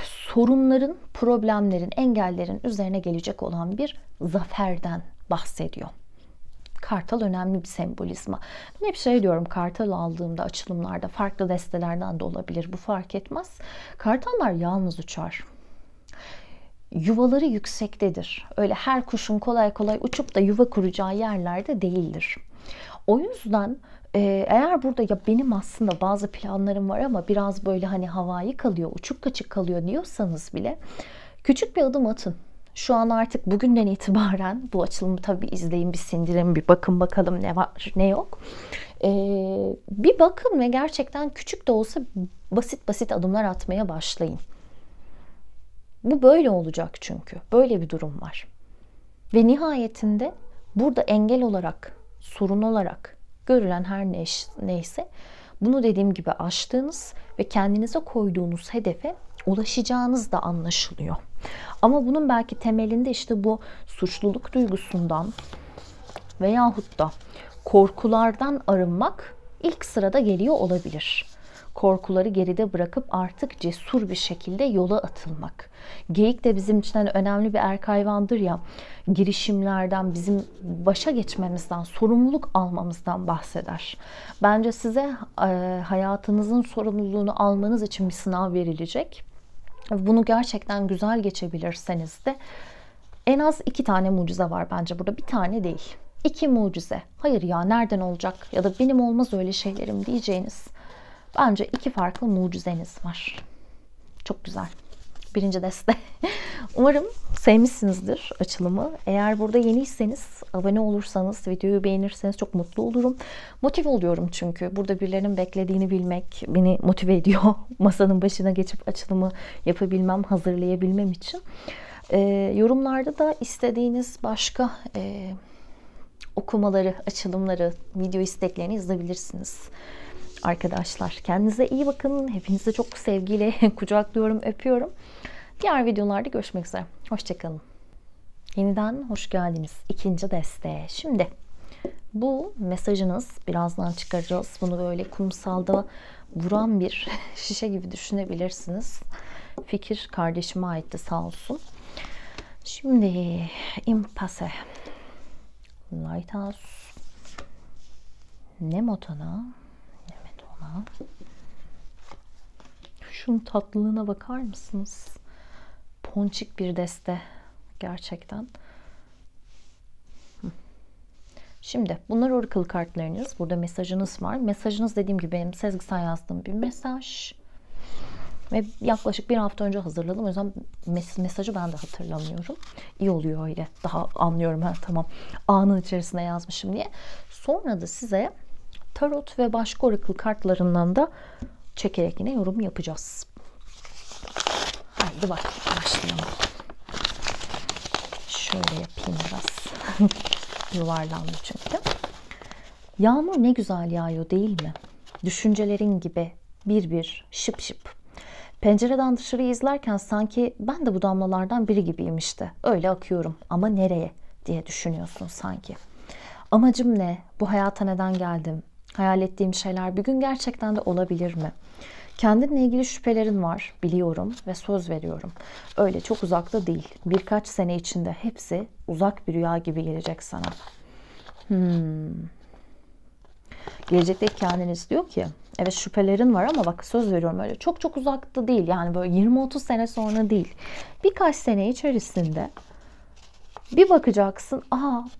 Sorunların, problemlerin, engellerin üzerine gelecek olan bir zaferden bahsediyor. Kartal önemli bir sembolizma. Ben hep şey diyorum, kartal aldığımda açılımlarda farklı destelerden de olabilir. Bu fark etmez. Kartallar yalnız uçar. Yuvaları yüksektedir. Öyle her kuşun kolay kolay uçup da yuva kuracağı yerlerde değildir. O yüzden eğer burada ya benim aslında bazı planlarım var ama biraz böyle hani havai kalıyor, uçuk kaçık kalıyor diyorsanız bile küçük bir adım atın. Şu an artık bugünden itibaren bu açılımı tabii izleyin, bir sindirin, bir bakın bakalım ne var ne yok. Bir bakın ve gerçekten küçük de olsa basit basit adımlar atmaya başlayın. Bu böyle olacak çünkü. Böyle bir durum var. Ve nihayetinde burada engel olarak, sorun olarak görülen her neyse bunu dediğim gibi aştığınız ve kendinize koyduğunuz hedefe ulaşacağınız da anlaşılıyor. Ama bunun belki temelinde işte bu suçluluk duygusundan veyahut da korkulardan arınmak ilk sırada geliyor olabilir. Korkuları geride bırakıp artık cesur bir şekilde yola atılmak. Geyik de bizim için önemli bir erk hayvandır ya, girişimlerden, bizim başa geçmemizden, sorumluluk almamızdan bahseder. Bence size hayatınızın sorumluluğunu almanız için bir sınav verilecek. Bunu gerçekten güzel geçebilirseniz de en az 2 tane mucize var bence burada, bir tane değil. 2 mucize. Hayır ya nereden olacak ya da benim olmaz öyle şeylerim diyeceğiniz bence 2 farklı mucizeniz var. Çok güzel. Birinci deste. Umarım sevmişsinizdir açılımı. Eğer burada yeniyseniz, abone olursanız, videoyu beğenirseniz çok mutlu olurum. Motive oluyorum çünkü. Burada birilerinin beklediğini bilmek beni motive ediyor. Masanın başına geçip açılımı yapabilmem, hazırlayabilmem için. Yorumlarda da istediğiniz başka okumaları, açılımları, video isteklerini yazabilirsiniz. Arkadaşlar kendinize iyi bakın. Hepinizi çok sevgiyle kucaklıyorum, öpüyorum. Diğer videolarda görüşmek üzere. Hoşçakalın. Yeniden hoş geldiniz. 2. deste. Şimdi bu mesajınız, birazdan çıkaracağız. Bunu böyle kumsalda vuran bir şişe gibi düşünebilirsiniz. Fikir kardeşime aitti sağ olsun. Şimdi impasse. Lighthouse. Nemotona. Şunun tatlılığına bakar mısınız? Ponçik bir deste gerçekten. Şimdi bunlar oracle kartlarınız. Burada mesajınız var. Mesajınız dediğim gibi benim sezgisel yazdığım bir mesaj. Ve yaklaşık 1 hafta önce hazırladım. O yüzden mesajı ben de hatırlamıyorum. İyi oluyor öyle. Daha anlıyorum. Tamam. Anın içerisine yazmışım diye. Sonra da size tarot ve başka oracle kartlarından da çekerek yine yorum yapacağız. Haydi başlayalım. Şöyle yapayım biraz. Yuvarlandı çünkü. Yağmur ne güzel yağıyor değil mi? Düşüncelerin gibi bir bir şıp şıp. Pencereden dışarıyı izlerken sanki ben de bu damlalardan biri gibiyim işte. Öyle akıyorum ama nereye diye düşünüyorsun sanki. Amacım ne? Bu hayata neden geldim? Hayal ettiğim şeyler bir gün gerçekten de olabilir mi? Kendinle ilgili şüphelerin var, biliyorum ve söz veriyorum. Öyle çok uzakta değil. Birkaç sene içinde hepsi uzak bir rüya gibi gelecek sana. Gelecekteki kendiniz diyor ki, evet şüphelerin var ama bak söz veriyorum öyle çok çok uzakta değil. Yani böyle 20-30 sene sonra değil. Birkaç sene içerisinde bir bakacaksın,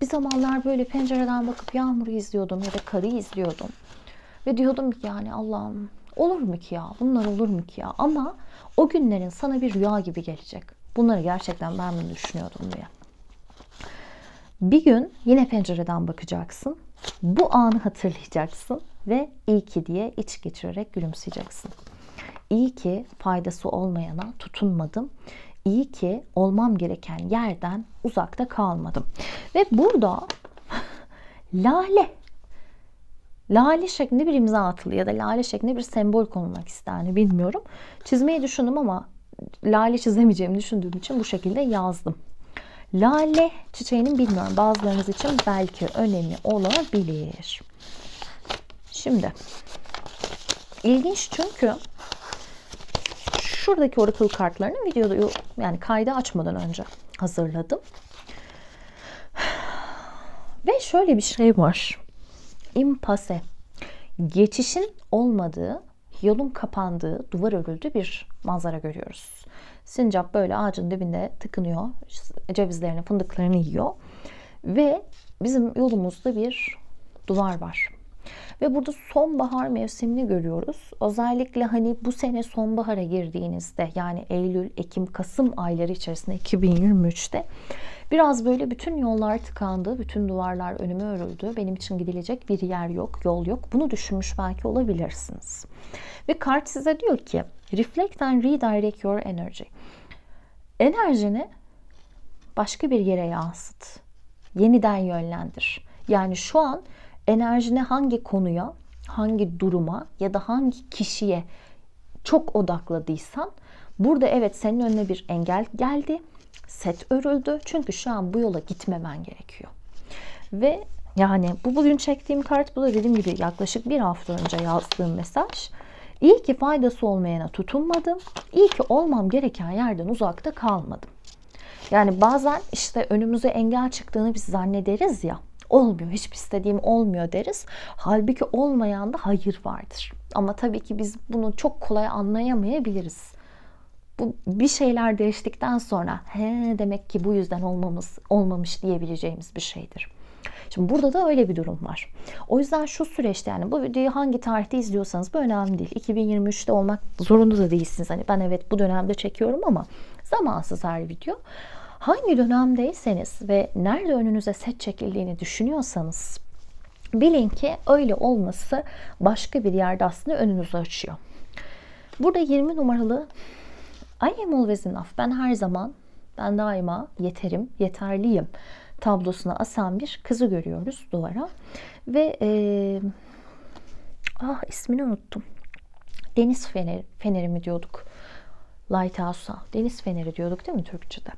bir zamanlar böyle pencereden bakıp yağmuru izliyordum ya da karı izliyordum. Ve diyordum ki yani Allah'ım olur mu ki ya, bunlar olur mu ki ya? Ama o günlerin sana bir rüya gibi gelecek. Bunları gerçekten ben mi düşünüyordum diye. Bir gün yine pencereden bakacaksın. Bu anı hatırlayacaksın ve iyi ki diye iç geçirerek gülümseyeceksin. İyi ki faydası olmayana tutunmadım. İyi ki olmam gereken yerden uzakta kalmadım. Ve burada lale şeklinde bir imza atılıyor ya da lale şeklinde bir sembol konulmak istendi, bilmiyorum. Çizmeyi düşündüm ama lale çizemeyeceğimi düşündüğüm için bu şekilde yazdım. Lale çiçeğinin bilmiyorum, bazılarınız için belki önemi olabilir. Şimdi ilginç, çünkü şuradaki oracle kartlarını videoda, yani kaydı açmadan önce hazırladım. Ve şöyle bir şey var. İmpase. Geçişin olmadığı, yolun kapandığı, duvar örüldü bir manzara görüyoruz. Sincap böyle ağacın dibinde tıkınıyor. Cevizlerini, fındıklarını yiyor. Ve bizim yolumuzda bir duvar var. Ve burada sonbahar mevsimini görüyoruz. Özellikle hani bu sene sonbahara girdiğinizde, yani Eylül, Ekim, Kasım ayları içerisinde 2023'te biraz böyle bütün yollar tıkandı, bütün duvarlar önüme örüldü. Benim için gidilecek bir yer yok, yol yok. Bunu düşünmüş belki olabilirsiniz. Ve kart size diyor ki reflect and redirect your energy. Enerjini başka bir yere yansıt. Yeniden yönlendir. Yani şu an enerjini hangi konuya, hangi duruma ya da hangi kişiye çok odakladıysan, burada evet senin önüne bir engel geldi. Set örüldü. Çünkü şu an bu yola gitmemen gerekiyor. Ve yani bu bugün çektiğim kart, bu da dediğim gibi yaklaşık bir hafta önce yazdığım mesaj. İyi ki faydası olmayana tutunmadım. İyi ki olmam gereken yerden uzakta kalmadım. Yani bazen işte önümüze engel çıktığını biz zannederiz ya. Olmuyor, hiçbir istediğim olmuyor deriz. Halbuki olmayan da hayır vardır. Ama tabii ki biz bunu çok kolay anlayamayabiliriz. Bu bir şeyler değiştikten sonra demek ki bu yüzden olmamış diyebileceğimiz bir şeydir. Şimdi burada da öyle bir durum var. O yüzden şu süreçte, yani bu videoyu hangi tarihte izliyorsanız bu önemli değil. 2023'te olmak zorunda da değilsiniz. Hani ben evet bu dönemde çekiyorum ama zamansız her video. Hangi dönemdeyseniz ve nerede önünüze set çekildiğini düşünüyorsanız bilin ki öyle olması başka bir yerde aslında önünüzü açıyor. Burada 20 numaralı I am always enough. Ben daima yeterim, yeterliyim tablosuna asan bir kızı görüyoruz duvara. Ve ismini unuttum. Deniz feneri mi diyorduk? Lighthouse'a. Deniz feneri diyorduk değil mi Türkçe'de?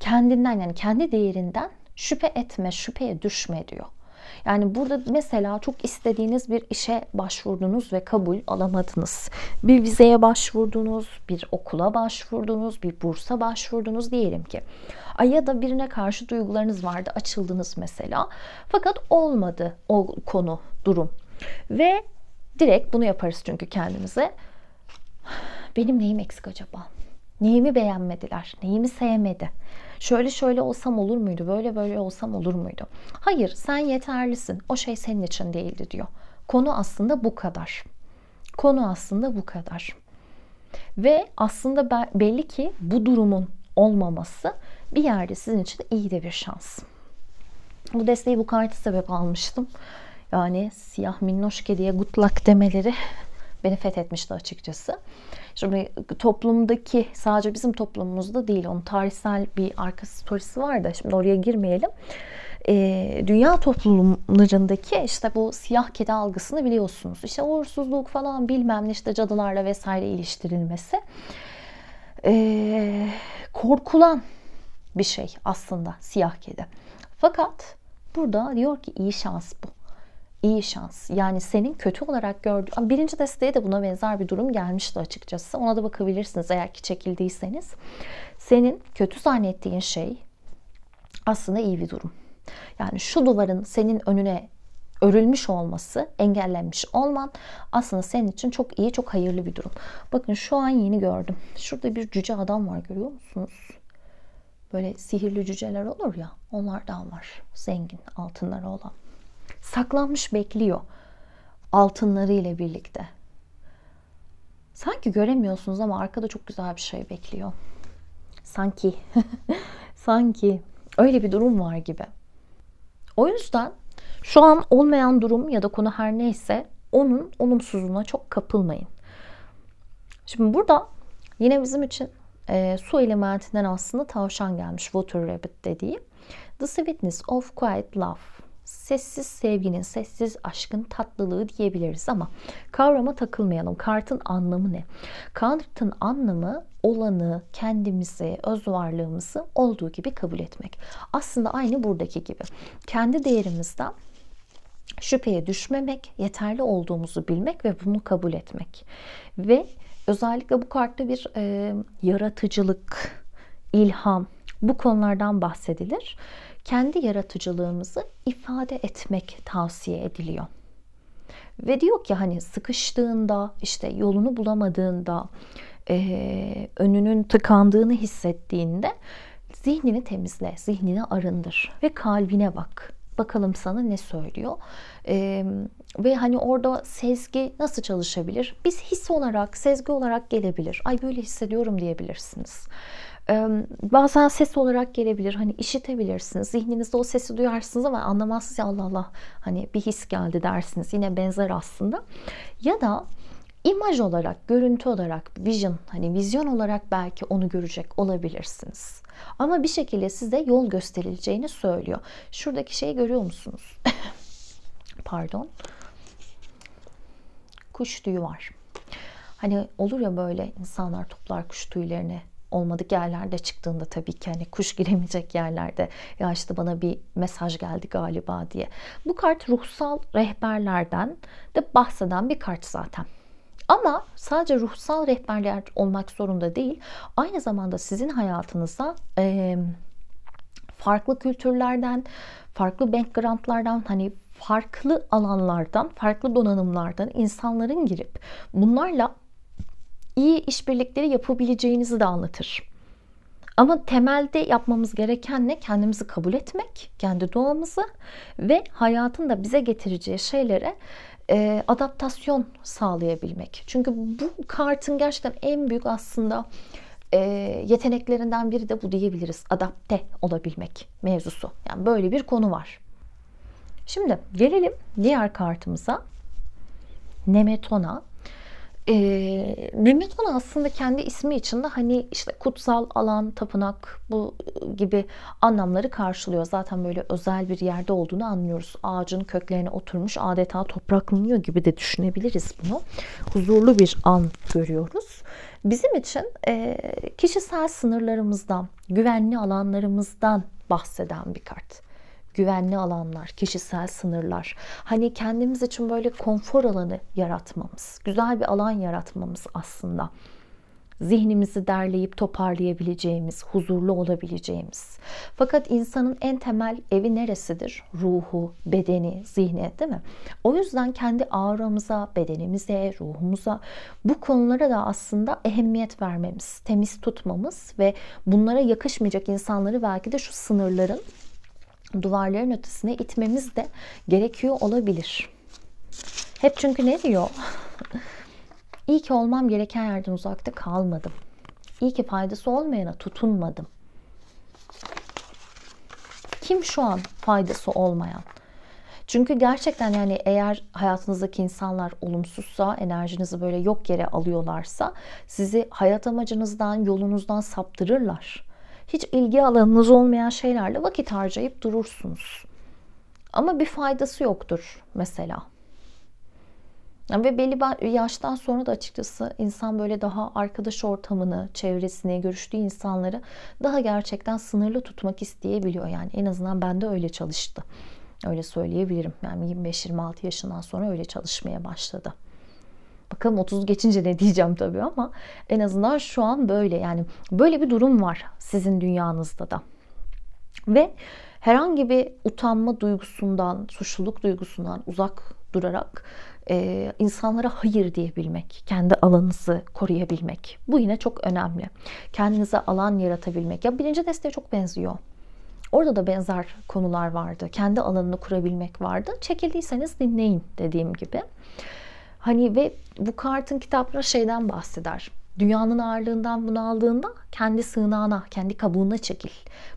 Kendinden, yani kendi değerinden şüphe etme, şüpheye düşme diyor. Yani burada mesela çok istediğiniz bir işe başvurdunuz ve kabul alamadınız. Bir vizeye başvurdunuz, bir okula başvurdunuz, bir bursa başvurdunuz diyelim ki. Ya da birine karşı duygularınız vardı, açıldınız mesela. Fakat olmadı o konu, durum. Ve direkt bunu yaparız çünkü kendimize. Benim neyim eksik acaba? Neyimi beğenmediler? Neyimi sevmedi? Şöyle olsam olur muydu? Böyle olsam olur muydu? Hayır, sen yeterlisin. O şey senin için değildi diyor. Konu aslında bu kadar. Ve aslında belli ki bu durumun olmaması bir yerde sizin için de iyi de bir şans. Bu desteği, bu kartı sebep almıştım. Yani siyah minnoş kediye good luck demeleri beni fethetmişti açıkçası. Şimdi toplumdaki, sadece bizim toplumumuzda değil, onun tarihsel bir arka storiesi var da şimdi oraya girmeyelim. Dünya toplumlarındaki işte bu siyah kedi algısını biliyorsunuz. İşte uğursuzluk falan bilmem ne, işte cadılarla vesaire iliştirilmesi. Korkulan bir şey aslında siyah kedi. Fakat burada diyor ki iyi şans bu. İyi şans. Yani senin kötü olarak gördüğün, birinci desteğe de buna benzer bir durum gelmişti açıkçası. Ona da bakabilirsiniz eğer ki çekildiyseniz. Senin kötü zannettiğin şey aslında iyi bir durum. Yani şu duvarın senin önüne örülmüş olması, engellenmiş olman aslında senin için çok iyi, çok hayırlı bir durum. Bakın şu an yeni gördüm. Şurada bir cüce adam var, görüyor musunuz? Böyle sihirli cüceler olur ya, onlardan var. Zengin, altınları olan. Saklanmış bekliyor altınları ile birlikte. Sanki göremiyorsunuz ama arkada çok güzel bir şey bekliyor. Sanki öyle bir durum var gibi. O yüzden şu an olmayan durum ya da konu her neyse onun olumsuzluğuna çok kapılmayın. Şimdi burada yine bizim için su elementinden aslında tavşan gelmiş. Water rabbit dediği. The sweetness of quiet love. Sessiz sevginin, sessiz aşkın tatlılığı diyebiliriz ama kavrama takılmayalım. Kartın anlamı ne? Kartın anlamı olanı, kendimizi, öz varlığımızı olduğu gibi kabul etmek. Aslında aynı buradaki gibi. Kendi değerimizden şüpheye düşmemek, yeterli olduğumuzu bilmek ve bunu kabul etmek. Ve özellikle bu kartta bir yaratıcılık, ilham, bu konulardan bahsedilir. Kendi yaratıcılığımızı ifade etmek tavsiye ediliyor. Ve diyor ki hani sıkıştığında, işte yolunu bulamadığında, önünün tıkandığını hissettiğinde zihnini temizle, zihnini arındır ve kalbine bak. Bakalım sana ne söylüyor. Ve hani orada sezgi nasıl çalışabilir? Biz his olarak, sezgi olarak gelebilir. Ay böyle hissediyorum diyebilirsiniz. Bazen ses olarak gelebilir. Hani işitebilirsiniz. Zihninizde o sesi duyarsınız ama anlamazsınız ya, Allah Allah hani bir his geldi dersiniz. Yine benzer aslında. Ya da imaj olarak, görüntü olarak, vision, hani vizyon olarak belki onu görecek olabilirsiniz. Ama bir şekilde size yol gösterileceğini söylüyor. Şuradaki şeyi görüyor musunuz? Pardon. Kuş tüyü var. Hani olur ya böyle insanlar toplar kuş tüylerini. Olmadık yerlerde çıktığında tabii ki hani kuş giremeyecek yerlerde, ya işte bana bir mesaj geldi galiba diye. Bu kart ruhsal rehberlerden de bahseden bir kart zaten. Ama sadece ruhsal rehberler olmak zorunda değil. Aynı zamanda sizin hayatınıza farklı kültürlerden, farklı backgroundlardan, hani farklı alanlardan, farklı donanımlardan insanların girip bunlarla iyi işbirlikleri yapabileceğinizi de anlatır. Ama temelde yapmamız gereken ne? Kendimizi kabul etmek, kendi doğamızı ve hayatın da bize getireceği şeylere adaptasyon sağlayabilmek. Çünkü bu kartın gerçekten en büyük aslında yeteneklerinden biri de bu diyebiliriz. Adapte olabilmek mevzusu. Yani böyle bir konu var. Şimdi gelelim diğer kartımıza. Nemetona. Nemetona aslında kendi ismi içinde hani işte kutsal alan, tapınak bu gibi anlamları karşılıyor. Zaten böyle özel bir yerde olduğunu anlıyoruz. Ağacın köklerine oturmuş, adeta topraklanıyor gibi de düşünebiliriz bunu. Huzurlu bir an görüyoruz. Bizim için kişisel sınırlarımızdan, güvenli alanlarımızdan bahseden bir kart. Güvenli alanlar, kişisel sınırlar. Hani kendimiz için böyle konfor alanı yaratmamız, güzel bir alan yaratmamız aslında. Zihnimizi derleyip toparlayabileceğimiz, huzurlu olabileceğimiz. Fakat insanın en temel evi neresidir? Ruhu, bedeni, zihni, değil mi? O yüzden kendi auramıza, bedenimize, ruhumuza, bu konulara da aslında ehemmiyet vermemiz, temiz tutmamız ve bunlara yakışmayacak insanları belki de şu sınırların, duvarların ötesine itmemiz de gerekiyor olabilir. Hep çünkü ne diyor? İyi ki olmam gereken yerden uzakta kalmadım. İyi ki faydası olmayana tutunmadım. Kim şu an faydası olmayan? Çünkü gerçekten yani eğer hayatınızdaki insanlar olumsuzsa, enerjinizi böyle yok yere alıyorlarsa sizi hayat amacınızdan, yolunuzdan saptırırlar. Hiç ilgi alanınız olmayan şeylerle vakit harcayıp durursunuz. Ama bir faydası yoktur mesela. Ve belli bir yaştan sonra da açıkçası insan böyle daha arkadaş ortamını, çevresini, görüştüğü insanları daha gerçekten sınırlı tutmak isteyebiliyor. Yani en azından bende öyle çalıştı. Öyle söyleyebilirim. Yani 25-26 yaşından sonra öyle çalışmaya başladı. Bakalım 30 geçince ne diyeceğim tabii ama en azından şu an böyle. Yani böyle bir durum var sizin dünyanızda da. Ve herhangi bir utanma duygusundan, suçluluk duygusundan uzak durarak insanlara hayır diyebilmek, kendi alanınızı koruyabilmek. Bu yine çok önemli. Kendinize alan yaratabilmek. Ya birinci desteğe çok benziyor. Orada da benzer konular vardı. Kendi alanını kurabilmek vardı. Çekildiyseniz dinleyin dediğim gibi. Hani ve bu kartın kitapları şeyden bahseder. Dünyanın ağırlığından bunaldığında kendi sığınağına, kendi kabuğuna çekil.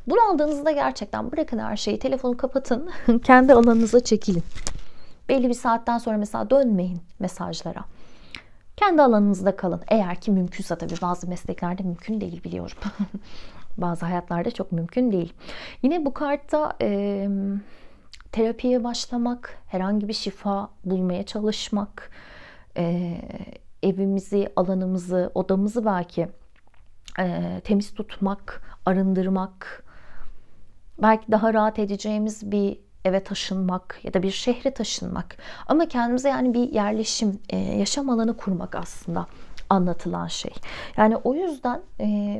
Bunaldığınızda gerçekten bırakın her şeyi, telefonu kapatın, kendi alanınıza çekilin. Belli bir saatten sonra mesela dönmeyin mesajlara. Kendi alanınızda kalın. Eğer ki mümkünse, tabii bazı mesleklerde mümkün değil biliyorum. Bazı hayatlarda çok mümkün değil. Yine bu kartta terapiye başlamak, herhangi bir şifa bulmaya çalışmak, evimizi, alanımızı, odamızı belki temiz tutmak, arındırmak, belki daha rahat edeceğimiz bir eve taşınmak ya da bir şehre taşınmak. Ama kendimize yani bir yerleşim, yaşam alanı kurmak aslında anlatılan şey. Yani o yüzden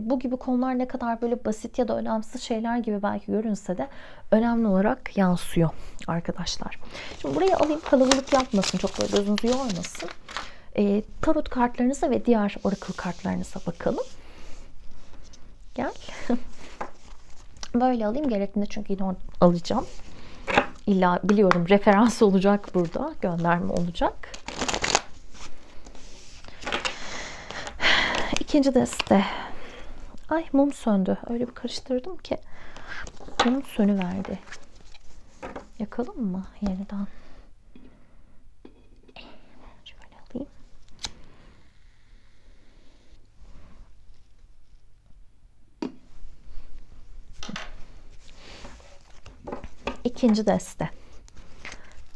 bu gibi konular ne kadar böyle basit ya da önemsiz şeyler gibi belki görünse de önemli olarak yansıyor arkadaşlar. Şimdi burayı alayım, kalabalık yapmasın, çok böyle gözünüzü yormasın. Tarot kartlarınıza ve diğer oracle kartlarınıza bakalım. Gel. Böyle alayım, gerektiğinde çünkü yine alacağım. İlla biliyorum referans olacak burada, gönderme olacak. İkinci deste. Ay, mum söndü. Öyle bir karıştırdım ki mum sönüverdi. Yakalım mı yeniden? Şöyle alayım. İkinci deste.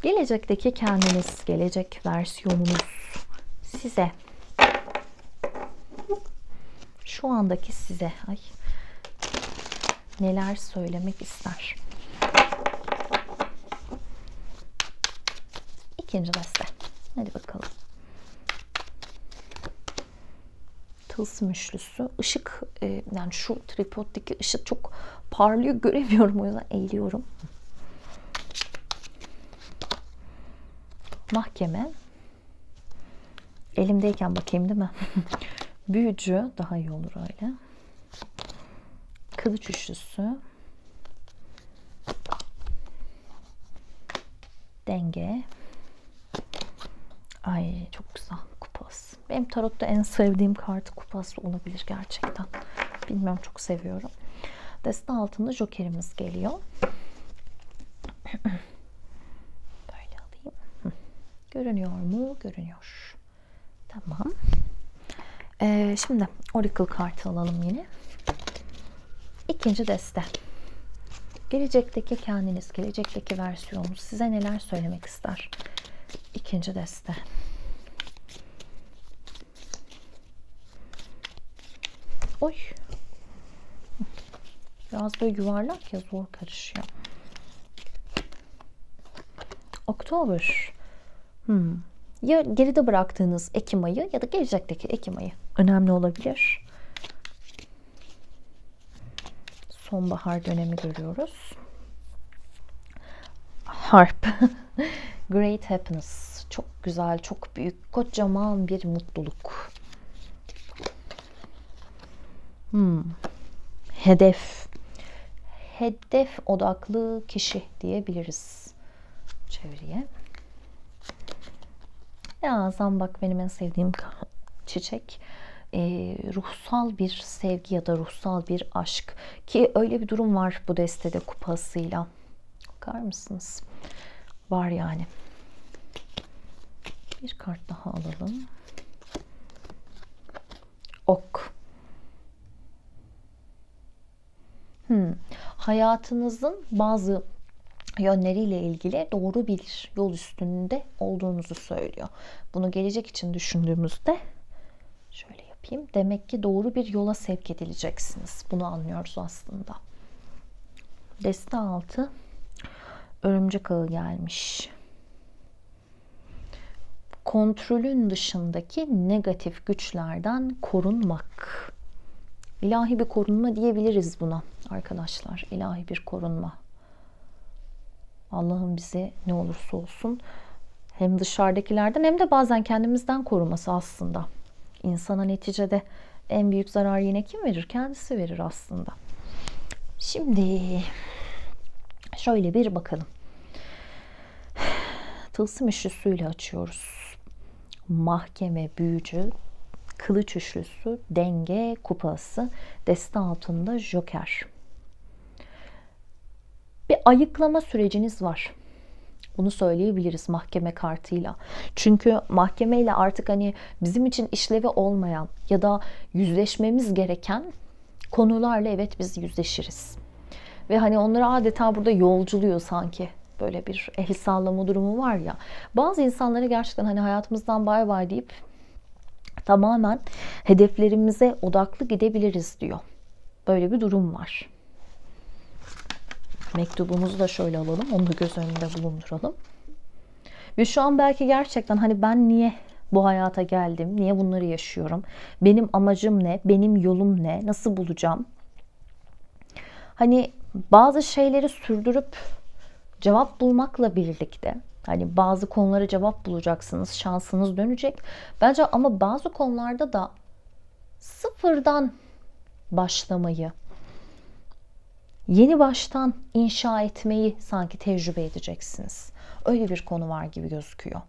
Gelecekteki kendiniz, gelecek versiyonunuz size, şu andaki size neler söylemek ister? İkinci deste. Hadi bakalım. Tılsım üçlüsü. Işık, yani şu tripoddaki ışık çok parlıyor, göremiyorum, o yüzden eğiliyorum. Mahkeme. Elimdeyken bakayım, değil mi? Büyücü daha iyi olur öyle. Kılıç üçlüsü. Denge. Ay, çok güzel. Kupas. Benim tarotta en sevdiğim kartı kupas olabilir gerçekten. Bilmiyorum, çok seviyorum. Deste altında jokerimiz geliyor. Böyle alayım. Görünüyor mu? Görünüyor. Tamam. Şimdi oracle kartı alalım yine. İkinci deste. Gelecekteki kendiniz, gelecekteki versiyonunuz size neler söylemek ister? İkinci deste. Oy. Biraz böyle yuvarlak ya, zor karışıyor. Oktober. Ya geride bıraktığınız Ekim ayı ya da gelecekteki Ekim ayı önemli olabilir. Sonbahar dönemi görüyoruz. Harp. Great happiness. Çok güzel, çok büyük, kocaman bir mutluluk. Hedef. Hedef odaklı kişi diyebiliriz çeviriye. Ya zambak benim en sevdiğim çiçek. Ruhsal bir sevgi ya da ruhsal bir aşk, ki öyle bir durum var bu destede kupasıyla. Bakar mısınız? Var yani. Bir kart daha alalım. Ok. Hayatınızın bazı yönleriyle ilgili doğru bir yol üstünde olduğunuzu söylüyor. Bunu gelecek için düşündüğümüzde şöyle yapayım. Demek ki doğru bir yola sevk edileceksiniz. Bunu anlıyoruz aslında. Deste altı örümcek ağı gelmiş. Kontrolün dışındaki negatif güçlerden korunmak. İlahi bir korunma diyebiliriz buna arkadaşlar. İlahi bir korunma. Allah'ın bizi ne olursa olsun hem dışarıdakilerden hem de bazen kendimizden koruması aslında. İnsana neticede en büyük zarar yine kim verir? Kendisi verir aslında. Şimdi şöyle bir bakalım. Tılsım üçlüsüyle açıyoruz. Mahkeme, büyücü, kılıç üçlüsü, denge, kupası, deste altında joker. Bir ayıklama süreciniz var. Bunu söyleyebiliriz mahkeme kartıyla. Çünkü mahkemeyle artık hani bizim için işlevi olmayan ya da yüzleşmemiz gereken konularla evet biz yüzleşiriz. Ve hani onları adeta burada yolculuyor sanki. Böyle bir el sallama durumu var ya. Bazı insanlara gerçekten hani hayatımızdan bay bay deyip tamamen hedeflerimize odaklı gidebiliriz diyor. Böyle bir durum var. Mektubumuzu da şöyle alalım. Onu da göz önünde bulunduralım. Ve şu an belki gerçekten hani ben niye bu hayata geldim? Niye bunları yaşıyorum? Benim amacım ne? Benim yolum ne? Nasıl bulacağım? Hani bazı şeyleri sürdürüp cevap bulmakla birlikte hani bazı konulara cevap bulacaksınız. Şansınız dönecek. Bence ama bazı konularda da sıfırdan başlamayı, yeni baştan inşa etmeyi sanki tecrübe edeceksiniz. Öyle bir konu var gibi gözüküyor.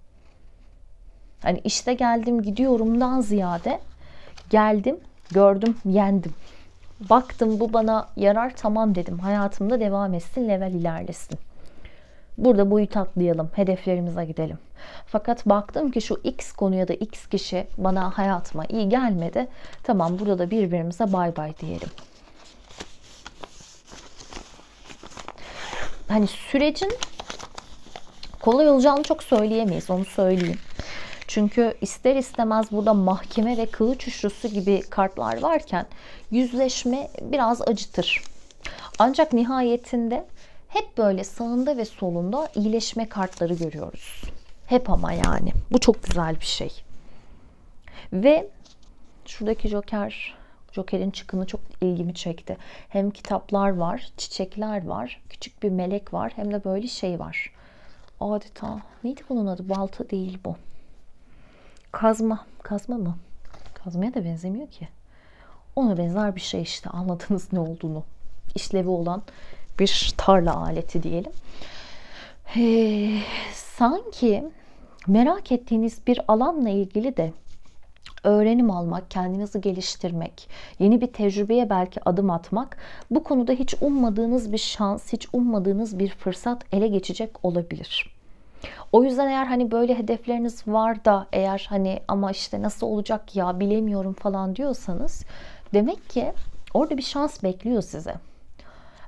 Hani işte geldim gidiyorumdan ziyade geldim, gördüm, yendim. Baktım bu bana yarar, tamam dedim. Hayatımda devam etsin, level ilerlesin. Burada boyut atlayalım, hedeflerimize gidelim. Fakat baktım ki şu X konu ya da X kişi bana hayatıma iyi gelmedi. Tamam, burada da birbirimize bay bay diyelim. Hani sürecin kolay olacağını çok söyleyemeyiz, onu söyleyeyim. Çünkü ister istemez burada mahkeme ve kılıç üçlüsü gibi kartlar varken yüzleşme biraz acıtır. Ancak nihayetinde hep böyle sağında ve solunda iyileşme kartları görüyoruz. Hep ama yani. Bu çok güzel bir şey. Ve şuradaki Joker'in çıkını çok ilgimi çekti. Hem kitaplar var, çiçekler var, küçük bir melek var, hem de böyle şey var. Adeta neydi bunun adı? Balta değil bu. Kazma. Kazma mı? Kazmaya da benzemiyor ki. Ona benzer bir şey işte. Anladınız ne olduğunu. İşlevi olan bir tarla aleti diyelim. Sanki merak ettiğiniz bir alanla ilgili de öğrenim almak, kendinizi geliştirmek, yeni bir tecrübeye belki adım atmak, bu konuda hiç ummadığınız bir şans, hiç ummadığınız bir fırsat ele geçecek olabilir. O yüzden eğer hani böyle hedefleriniz var da eğer hani ama işte nasıl olacak ya bilemiyorum falan diyorsanız, demek ki orada bir şans bekliyor size.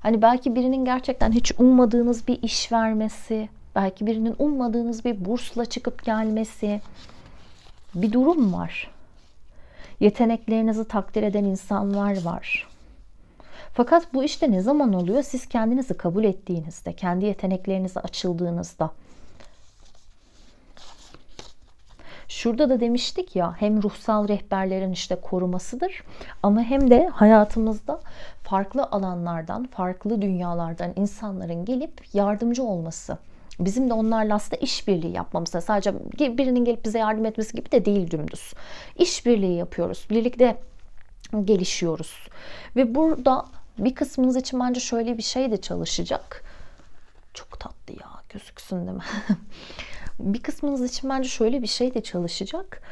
Hani belki birinin gerçekten hiç ummadığınız bir iş vermesi, belki birinin ummadığınız bir bursla çıkıp gelmesi, bir durum var. Yeteneklerinizi takdir eden insanlar var. Fakat bu işte ne zaman oluyor? Siz kendinizi kabul ettiğinizde, kendi yeteneklerinize açıldığınızda. Şurada da demiştik ya, hem ruhsal rehberlerin işte korumasıdır ama hem de hayatımızda farklı alanlardan, farklı dünyalardan insanların gelip yardımcı olması. Bizim de onlarla aslında işbirliği yapmamız. Sadece birinin gelip bize yardım etmesi gibi de değil dümdüz. İşbirliği yapıyoruz. Birlikte gelişiyoruz. Ve burada bir kısmınız için bence şöyle bir şey de çalışacak. Çok tatlı ya, gözüksün değil mi? Bir kısmınız için bence şöyle bir şey de çalışacak.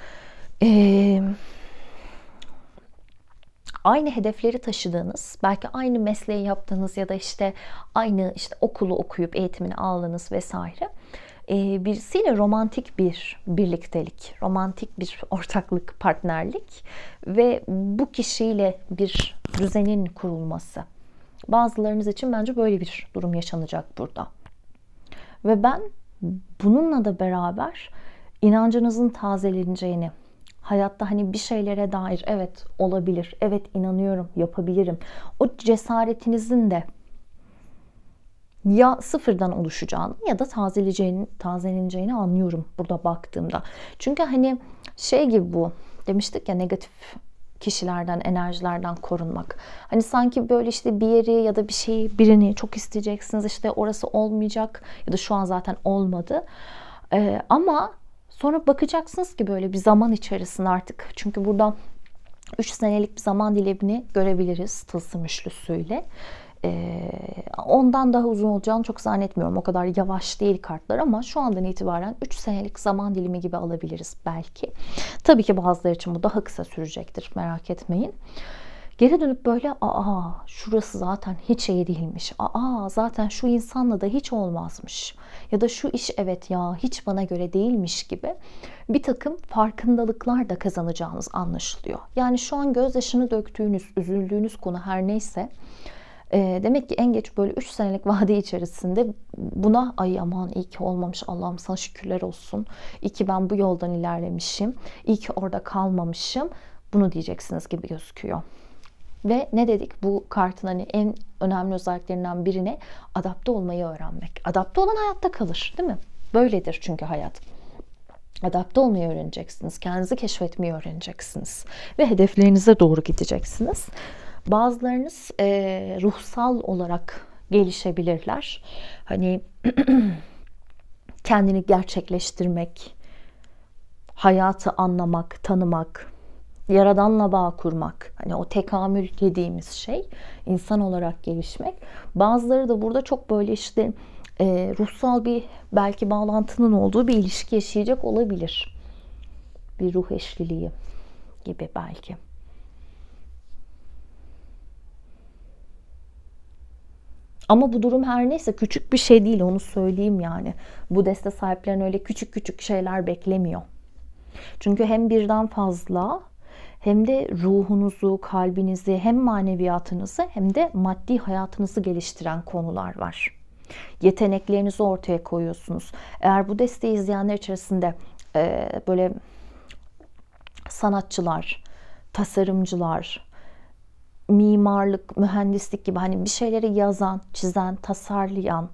Aynı hedefleri taşıdığınız, belki aynı mesleği yaptığınız ya da işte aynı işte okulu okuyup eğitimini aldığınız vesaire birisiyle romantik bir birliktelik, romantik bir ortaklık, partnerlik ve bu kişiyle bir düzenin kurulması. Bazılarınız için bence böyle bir durum yaşanacak burada. Ve ben bununla da beraber inancınızın tazeleneceğini, hayatta hani bir şeylere dair evet olabilir, evet inanıyorum, yapabilirim, o cesaretinizin de ya sıfırdan oluşacağını ya da tazeleneceğini anlıyorum burada baktığımda. Çünkü hani şey gibi, bu demiştik ya, negatif kişilerden, enerjilerden korunmak. Hani sanki böyle işte bir yeri ya da bir şeyi, birini çok isteyeceksiniz, işte orası olmayacak ya da şu an zaten olmadı. Ama sonra bakacaksınız ki böyle bir zaman içerisinde artık, çünkü burada 3 senelik bir zaman dilimini görebiliriz tılsım üçlüsüyle. Ondan daha uzun olacağını çok zannetmiyorum. O kadar yavaş değil kartlar ama şu andan itibaren 3 senelik zaman dilimi gibi alabiliriz belki. Tabii ki bazıları için bu daha kısa sürecektir, merak etmeyin. Geri dönüp böyle şurası zaten hiç iyi değilmiş. Zaten şu insanla da hiç olmazmış. Ya da şu iş evet ya hiç bana göre değilmiş gibi bir takım farkındalıklar da kazanacağınız anlaşılıyor. Yani şu an gözyaşını döktüğünüz, üzüldüğünüz konu her neyse demek ki en geç böyle 3 senelik vade içerisinde buna ay aman iyi ki olmamış, Allah'ım sana şükürler olsun. İyi ki ben bu yoldan ilerlemişim. İyi ki orada kalmamışım. Bunu diyeceksiniz gibi gözüküyor. Ve ne dedik? Bu kartın hani en önemli özelliklerinden birine adapte olmayı öğrenmek. Adapte olan hayatta kalır, değil mi? Böyledir çünkü hayat. Adapte olmayı öğreneceksiniz. Kendinizi keşfetmeyi öğreneceksiniz. Ve hedeflerinize doğru gideceksiniz. Bazılarınız ruhsal olarak gelişebilirler. Hani kendini gerçekleştirmek, hayatı anlamak, tanımak, Yaradan'la bağ kurmak. Hani o tekamül dediğimiz şey, insan olarak gelişmek. Bazıları da burada çok böyle işte ruhsal bir belki bağlantının olduğu bir ilişki yaşayacak olabilir. Bir ruh eşliliği gibi belki. Ama bu durum her neyse küçük bir şey değil, onu söyleyeyim yani. Bu deste sahiplerine öyle küçük küçük şeyler beklemiyor. Çünkü hem birden fazla hem de ruhunuzu, kalbinizi, hem maneviyatınızı hem de maddi hayatınızı geliştiren konular var. Yeteneklerinizi ortaya koyuyorsunuz. Eğer bu desteği izleyenler içerisinde böyle sanatçılar, tasarımcılar, mimarlık, mühendislik gibi hani bir şeyleri yazan, çizen, tasarlayan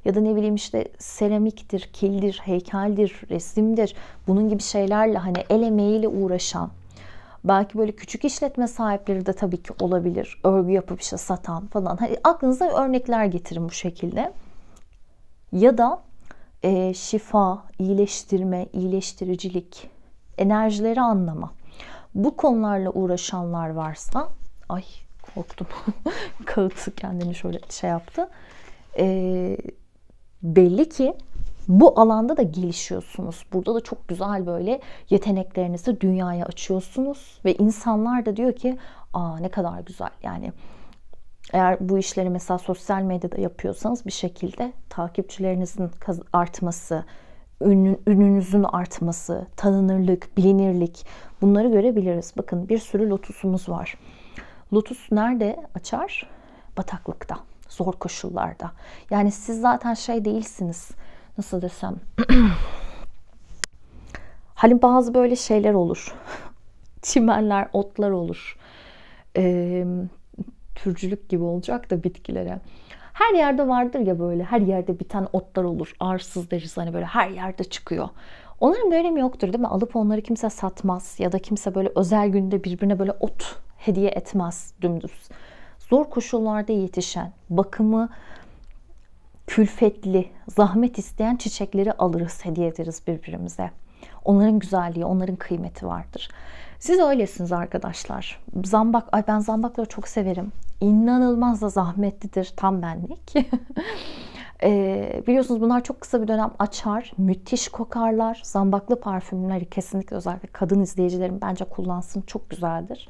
ya da ne bileyim işte seramiktir, kildir, heykeldir, resimdir, bunun gibi şeylerle hani el emeğiyle uğraşan, belki böyle küçük işletme sahipleri de tabii ki olabilir. Örgü yapıp işte satan falan. Hani aklınıza örnekler getirin bu şekilde. Ya da şifa, iyileştirme, iyileştiricilik, enerjileri anlama. Bu konularla uğraşanlar varsa, ay korktum. Kağıt kendini şöyle şey yaptı. Belli ki bu alanda da gelişiyorsunuz. Burada da çok güzel böyle yeteneklerinizi dünyaya açıyorsunuz. Ve insanlar da diyor ki ne kadar güzel. Yani eğer bu işleri mesela sosyal medyada yapıyorsanız bir şekilde takipçilerinizin artması, ününüzün artması, tanınırlık, bilinirlik, bunları görebiliriz. Bakın bir sürü lotusumuz var. Lotus nerede açar? Bataklıkta, zor koşullarda. Yani siz zaten şey değilsiniz. Nasıl desem? Hani bazı böyle şeyler olur. Çimenler, otlar olur. Türcülük gibi olacak da bitkilere. Her yerde vardır ya böyle. Her yerde biten otlar olur. Arsız deriz hani böyle her yerde çıkıyor. Onların böyle mi yoktur değil mi? Alıp onları kimse satmaz. Ya da kimse böyle özel günde birbirine böyle ot hediye etmez dümdüz. Zor koşullarda yetişen, bakımı külfetli, zahmet isteyen çiçekleri alırız, hediye ederiz birbirimize. Onların güzelliği, onların kıymeti vardır. Siz öylesiniz arkadaşlar. Zambak, ben zambakları çok severim. İnanılmaz da zahmetlidir, tam benlik. Biliyorsunuz bunlar çok kısa bir dönem açar, müthiş kokarlar. Zambaklı parfümleri kesinlikle özellikle kadın izleyicilerim bence kullansın, çok güzeldir.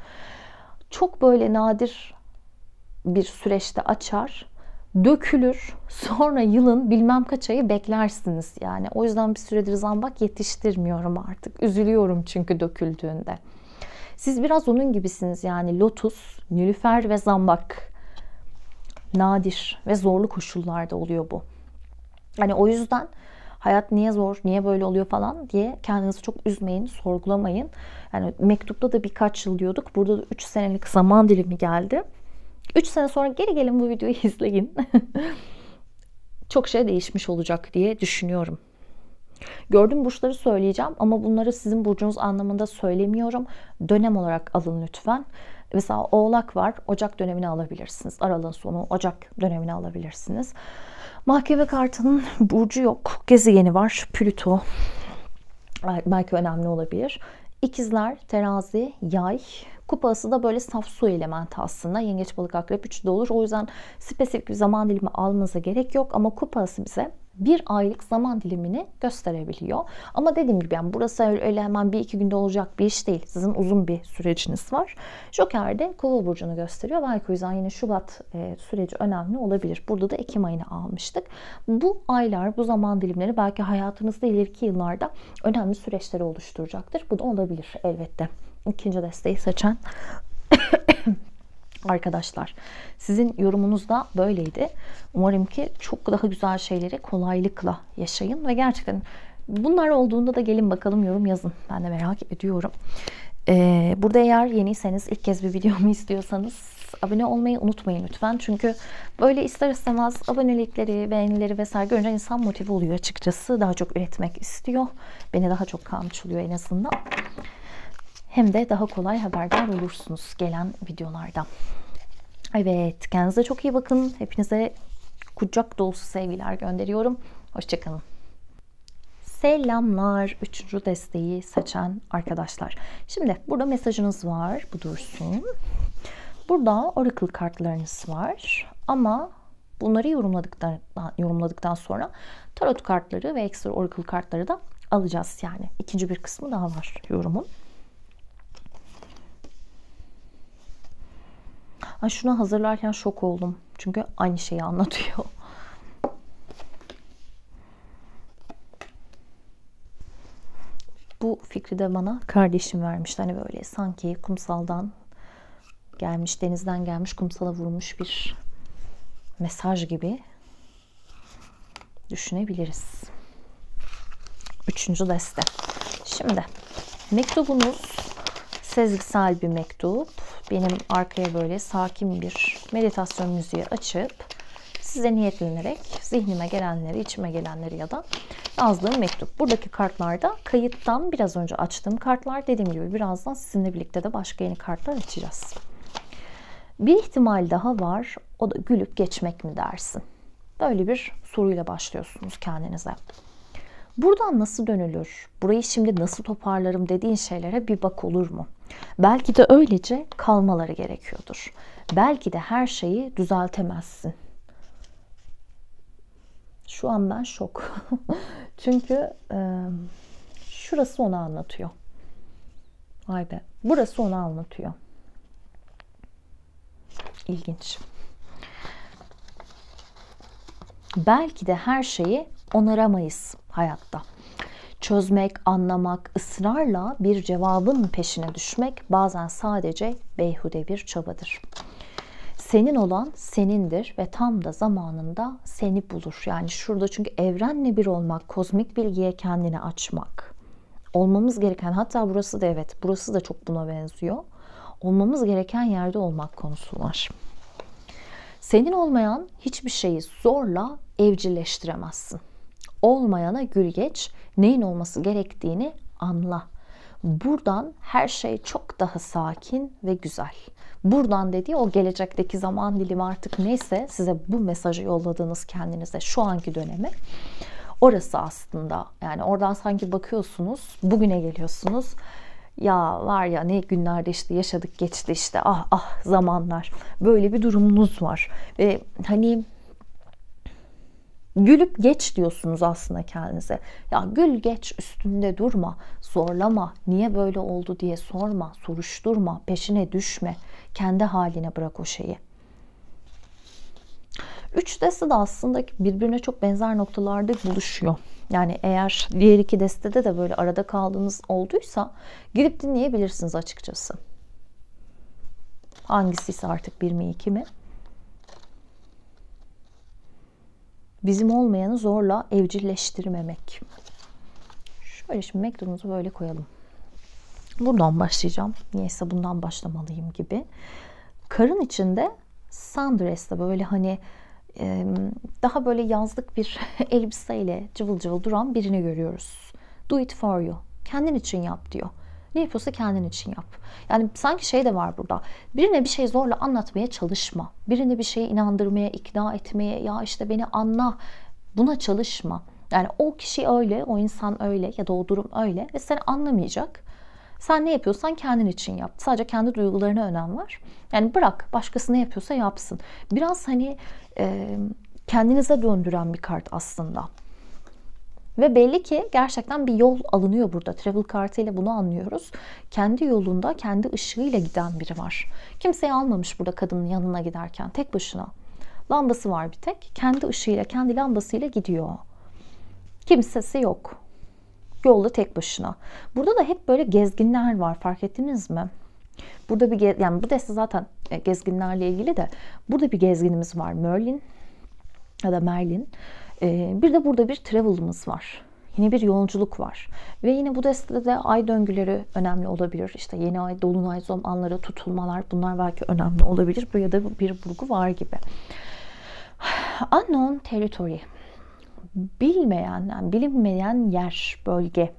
Çok böyle nadir bir süreçte açar, dökülür, sonra yılın bilmem kaç ayı beklersiniz yani. O yüzden bir süredir zambak yetiştirmiyorum artık. Üzülüyorum çünkü döküldüğünde. Siz biraz onun gibisiniz yani, lotus, nilüfer ve zambak nadir ve zorlu koşullarda oluyor bu. Hani o yüzden hayat niye zor, niye böyle oluyor falan diye kendinizi çok üzmeyin, sorgulamayın. Yani mektupta da birkaç yıl diyorduk. Burada da 3 senelik zaman dilimi geldi. 3 sene sonra geri gelin bu videoyu izleyin. Çok şey değişmiş olacak diye düşünüyorum. Gördüğüm burçları söyleyeceğim ama bunları sizin burcunuz anlamında söylemiyorum. Dönem olarak alın lütfen. Mesela Oğlak var. Ocak dönemini alabilirsiniz. Aralığın sonu Ocak dönemini alabilirsiniz. Mahkeme kartının burcu yok. Gezegeni var. Plüto. Belki önemli olabilir. İkizler, Terazi, Yay. Kupası da böyle saf su elementi aslında. Yengeç, balık, akrep, üçü de olur. O yüzden spesifik bir zaman dilimi almanıza gerek yok. Ama kupası bize bir aylık zaman dilimini gösterebiliyor. Ama dediğim gibi yani burası öyle hemen bir iki günde olacak bir iş değil. Sizin uzun bir süreciniz var. Joker de Kova burcunu gösteriyor. Belki o yüzden yine Şubat süreci önemli olabilir. Burada da Ekim ayını almıştık. Bu aylar, bu zaman dilimleri belki hayatınızda ileriki yıllarda önemli süreçleri oluşturacaktır. Bu da olabilir elbette. İkinci desteği seçen arkadaşlar, sizin yorumunuz da böyleydi. Umarım ki çok daha güzel şeyleri kolaylıkla yaşayın ve gerçekten bunlar olduğunda da gelin bakalım yorum yazın. Ben de merak ediyorum. Burada eğer yeniyseniz, ilk kez bir videomu istiyorsanız abone olmayı unutmayın lütfen. Çünkü böyle ister istemez abonelikleri, beğenileri vesaire görünce insan motive oluyor açıkçası. Daha çok üretmek istiyor. Beni daha çok kamçılıyor en azından. Hem de daha kolay haberdar olursunuz gelen videolarda. Evet, kendinize çok iyi bakın. Hepinize kucak dolusu sevgiler gönderiyorum. Hoşçakalın. Selamlar. Üçüncü desteği seçen arkadaşlar. Şimdi burada mesajınız var. Bu dursun. Burada Oracle kartlarınız var. Ama bunları yorumladıktan sonra tarot kartları ve ekstra Oracle kartları da alacağız. Yani ikinci bir kısmı daha var yorumun. Şunu hazırlarken şok oldum. Çünkü aynı şeyi anlatıyor. Bu fikri de bana kardeşim vermişti. Hani böyle sanki kumsaldan gelmiş, denizden gelmiş, kumsala vurmuş bir mesaj gibi düşünebiliriz. Üçüncü deste. Şimdi mektubunuz sezgisel bir mektup. Benim arkaya böyle sakin bir meditasyon müziği açıp size niyetlenerek zihnime gelenleri, içime gelenleri ya da yazdığım mektup. Buradaki kartlarda kayıttan biraz önce açtığım kartlar. Dediğim gibi birazdan sizinle birlikte de başka yeni kartlar açacağız. Bir ihtimal daha var. O da gülüp geçmek mi dersin? Böyle bir soruyla başlıyorsunuz kendinize. Buradan nasıl dönülür? Burayı şimdi nasıl toparlarım dediğin şeylere bir bak olur mu? Belki de öylece kalmaları gerekiyordur. Belki de her şeyi düzeltemezsin. Şu an ben şok. Çünkü şurası onu anlatıyor. Vay be. Burası onu anlatıyor. İlginç. Belki de her şeyi onaramayız hayatta. Çözmek, anlamak, ısrarla bir cevabın peşine düşmek bazen sadece beyhude bir çabadır. Senin olan senindir ve tam da zamanında seni bulur. Yani şurada çünkü evrenle bir olmak, kozmik bilgiye kendini açmak. Olmamız gereken, hatta burası da evet, burası da çok buna benziyor. Olmamız gereken yerde olmak konusu var. Senin olmayan hiçbir şeyi zorla evcilleştiremezsin. Olmayana gül geç, neyin olması gerektiğini anla. Buradan her şey çok daha sakin ve güzel. Buradan dediği o gelecekteki zaman dilimi artık neyse size bu mesajı yolladığınız kendinize şu anki döneme. Orası aslında yani oradan sanki bakıyorsunuz bugüne geliyorsunuz. Ya var ya ne günlerde işte yaşadık geçti işte ah zamanlar. Böyle bir durumunuz var. Ve hani gülüp geç diyorsunuz aslında kendinize. Ya gül geç, üstünde durma, zorlama, niye böyle oldu diye sorma, soruşturma, peşine düşme. Kendi haline bırak o şeyi. Üç deste de aslında birbirine çok benzer noktalarda buluşuyor. Yani eğer diğer iki destede de böyle arada kaldığınız olduysa gidip dinleyebilirsiniz açıkçası. Hangisiyse artık bir mi iki mi? Bizim olmayanı zorla evcilleştirmemek. Şöyle şimdi mektubumuzu böyle koyalım. Buradan başlayacağım. Niyeyse bundan başlamalıyım gibi. Karın içinde sundress'te böyle hani daha böyle yazlık bir elbiseyle cıvıl cıvıl duran birini görüyoruz. Do it for you. Kendin için yap diyor. Ne yapıyorsa kendin için yap. Yani sanki şey de var burada. Birine bir şey zorla anlatmaya çalışma. Birine bir şeye inandırmaya, ikna etmeye, ya işte beni anla. Buna çalışma. Yani o kişi öyle, o insan öyle ya da o durum öyle ve seni anlamayacak. Sen ne yapıyorsan kendin için yap. Sadece kendi duygularına önem var. Yani bırak başkası ne yapıyorsa yapsın. Biraz hani kendinize döndüren bir kart aslında. Ve belli ki gerçekten bir yol alınıyor burada. Travel kartıyla bunu anlıyoruz. Kendi yolunda, kendi ışığıyla giden biri var. Kimseyi almamış burada kadının yanına giderken. Tek başına. Lambası var bir tek. Kendi ışığıyla, kendi lambasıyla gidiyor. Kimsesi yok. Yolda tek başına. Burada da hep böyle gezginler var. Fark ettiniz mi? Burada bir yani bu deste zaten gezginlerle ilgili de burada bir gezginimiz var. Merlin ya da Merlin. Bir de burada bir travel'ımız var. Yine bir yolculuk var. Ve yine bu destede de ay döngüleri önemli olabilir. İşte yeni ay, dolunay zamanları, tutulmalar, bunlar belki önemli olabilir. Ya da bir vurgu var gibi. Unknown territory. Bilmeyen, yani bilinmeyen yer, bölge.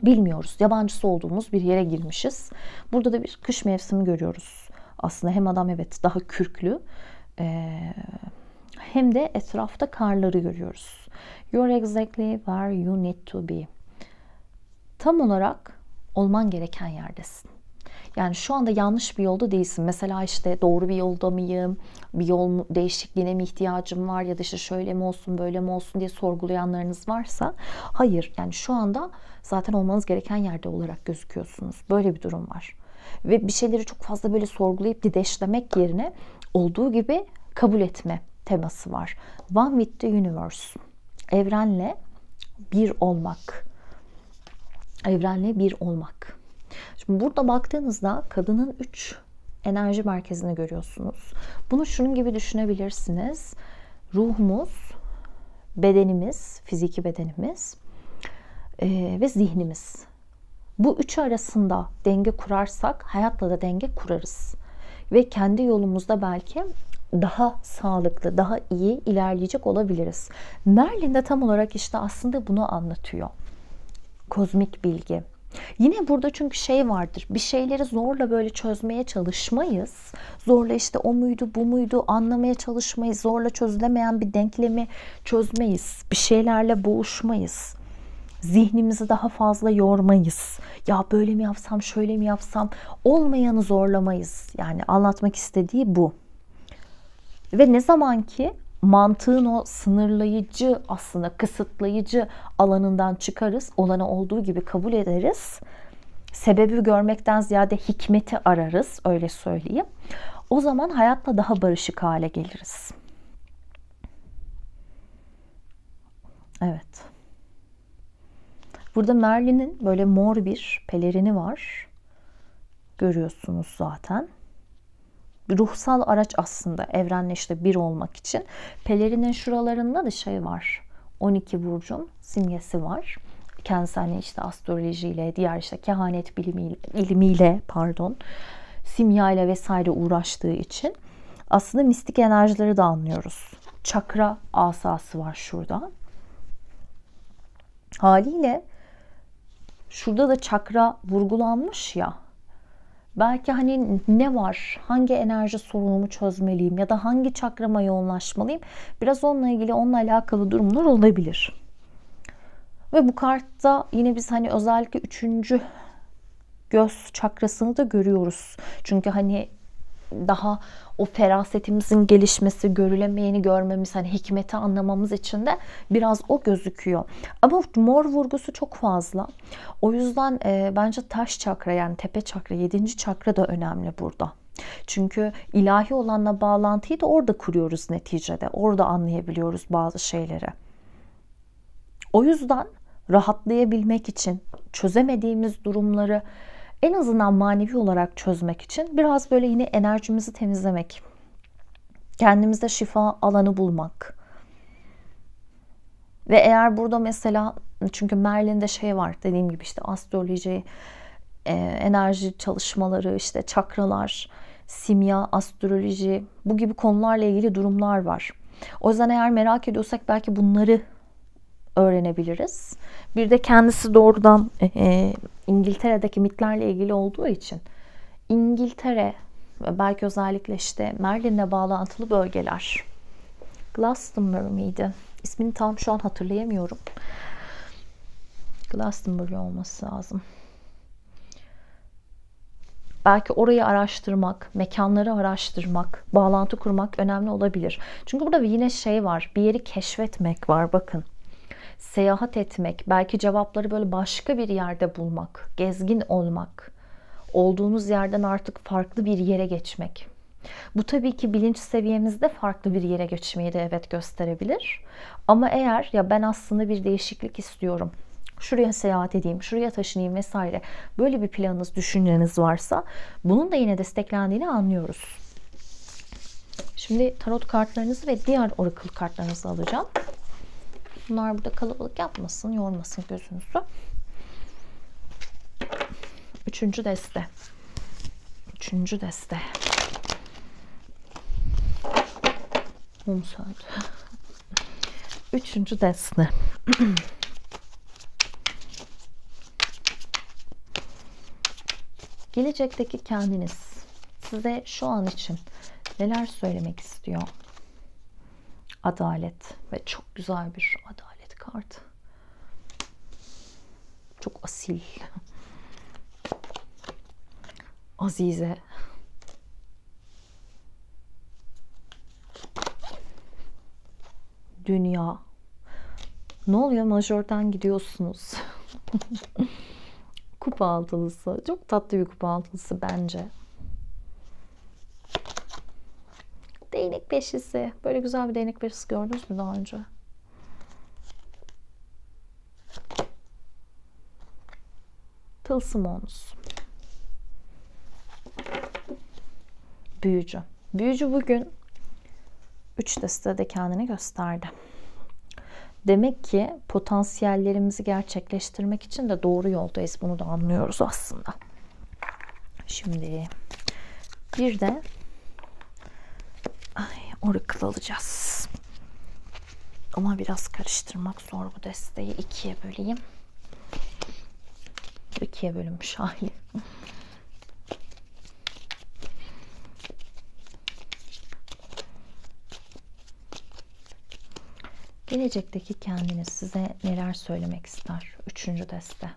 Bilmiyoruz. Yabancısı olduğumuz bir yere girmişiz. Burada da bir kış mevsimi görüyoruz. Aslında hem adam evet daha kürklü hem de etrafta karları görüyoruz. You're exactly where you need to be. Tam olarak olman gereken yerdesin. Yani şu anda yanlış bir yolda değilsin. Mesela işte doğru bir yolda mıyım? Bir yol değişikliğine mi ihtiyacım var? Ya da işte şöyle mi olsun, böyle mi olsun diye sorgulayanlarınız varsa hayır. Yani şu anda zaten olmanız gereken yerde olarak gözüküyorsunuz. Böyle bir durum var. Ve bir şeyleri çok fazla böyle sorgulayıp dideşlemek yerine olduğu gibi kabul etme teması var. One with the universe. Evrenle bir olmak. Evrenle bir olmak. Şimdi burada baktığınızda kadının 3 enerji merkezini görüyorsunuz. Bunu şunun gibi düşünebilirsiniz. Ruhumuz, bedenimiz, fiziki bedenimiz ve zihnimiz. Bu üçü arasında denge kurarsak hayatla da denge kurarız. Ve kendi yolumuzda belki daha sağlıklı, daha iyi ilerleyecek olabiliriz. Merlin de tam olarak işte aslında bunu anlatıyor. Kozmik bilgi. Yine burada çünkü şey vardır. Bir şeyleri zorla böyle çözmeye çalışmayız. Zorla işte o muydu, bu muydu anlamaya çalışmayız. Zorla çözülemeyen bir denklemi çözmeyiz. Bir şeylerle boğuşmayız. Zihnimizi daha fazla yormayız. Ya böyle mi yapsam, şöyle mi yapsam? Olmayanı zorlamayız. Yani anlatmak istediği bu. Ve ne zaman ki mantığın o sınırlayıcı, aslında kısıtlayıcı alanından çıkarız, olanı olduğu gibi kabul ederiz. Sebebi görmekten ziyade hikmeti ararız, öyle söyleyeyim. O zaman hayatla daha barışık hale geliriz. Evet. Burada Merlin'in böyle mor bir pelerini var. Görüyorsunuz zaten. Bir ruhsal araç aslında evrenle işte bir olmak için. Pelerinin şuralarında da şey var. 12 burcun simgesi var. Kendisi hani işte astrolojiyle, diğer işte kehanet ilmiyle simya ile vesaire uğraştığı için aslında mistik enerjileri de anlıyoruz. Çakra asası var şurada. Haliyle şurada da çakra vurgulanmış ya. Belki hani ne var, hangi enerji sorunumu çözmeliyim ya da hangi çakrama yoğunlaşmalıyım, biraz onunla ilgili, onunla alakalı durumlar olabilir. Ve bu kartta yine biz hani özellikle 3. göz çakrasını da görüyoruz. Çünkü hani daha o ferasetimizin gelişmesi, görülemeyeni görmemiz, hani hikmeti anlamamız için de biraz o gözüküyor. Ama mor vurgusu çok fazla. O yüzden bence taş çakra, yani tepe çakra, 7. çakra da önemli burada. Çünkü ilahi olanla bağlantıyı da orada kuruyoruz neticede. Orada anlayabiliyoruz bazı şeyleri. O yüzden rahatlayabilmek için, çözemediğimiz durumları en azından manevi olarak çözmek için biraz böyle yine enerjimizi temizlemek, kendimize şifa alanı bulmak. Ve eğer burada mesela, çünkü Merlin'de şey var, dediğim gibi işte astroloji, enerji çalışmaları, işte çakralar, simya, astroloji, bu gibi konularla ilgili durumlar var. O yüzden eğer merak ediyorsak belki bunları öğrenebiliriz. Bir de kendisi doğrudan İngiltere'deki mitlerle ilgili olduğu için İngiltere ve belki özellikle işte Merlin'le bağlantılı bölgeler. Glastonbury miydi? İsmini tam şu an hatırlayamıyorum. Glastonbury olması lazım. Belki orayı araştırmak, mekanları araştırmak, bağlantı kurmak önemli olabilir. Çünkü burada yine şey var, bir yeri keşfetmek var, bakın. seyahat etmek, belki cevapları böyle başka bir yerde bulmak, gezgin olmak, olduğunuz yerden artık farklı bir yere geçmek. Bu tabii ki bilinç seviyemizde farklı bir yere geçmeyi de evet gösterebilir. Ama eğer ya ben aslında bir değişiklik istiyorum, şuraya seyahat edeyim, şuraya taşınayım vesaire, böyle bir planınız, düşünceniz varsa bunun da yine desteklendiğini anlıyoruz. Şimdi tarot kartlarınızı ve diğer oracle kartlarınızı alacağım. Bunlar burada kalabalık yapmasın, yormasın gözünüzü. Üçüncü deste. Üçüncü deste. Mum söndü. Üçüncü deste. Gelecekteki kendiniz size şu an için neler söylemek istiyor? Adalet ve çok güzel bir adalet kartı. Çok asil. Azize. Dünya. Ne oluyor? Majörden gidiyorsunuz. Kupa altılısı. Çok tatlı bir kupa altılısı bence. Değnek beşlisi. Böyle güzel bir değnek beşlisi gördünüz mü daha önce? Tılsım onuz. Büyücü. Büyücü bugün 3 destede kendini gösterdi. Demek ki potansiyellerimizi gerçekleştirmek için de doğru yoldayız. Bunu da anlıyoruz aslında. Şimdi bir de oracle alacağız. Ama biraz karıştırmak zor bu desteği. İkiye böleyim. İkiye bölünmüş hali. Gelecekteki kendiniz size neler söylemek ister? Üçüncü deste.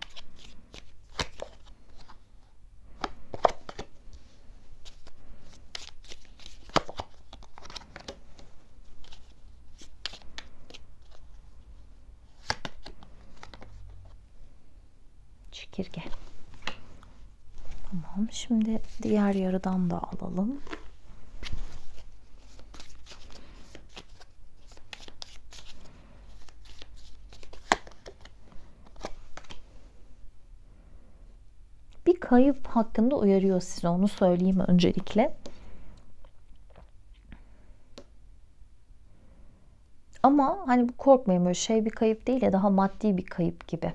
Çekirge. Tamam. Şimdi diğer yarıdan da alalım. Bir kayıp hakkında uyarıyor size. Onu söyleyeyim öncelikle. Ama hani bu korkmayın, böyle şey bir kayıp değil de daha maddi bir kayıp gibi.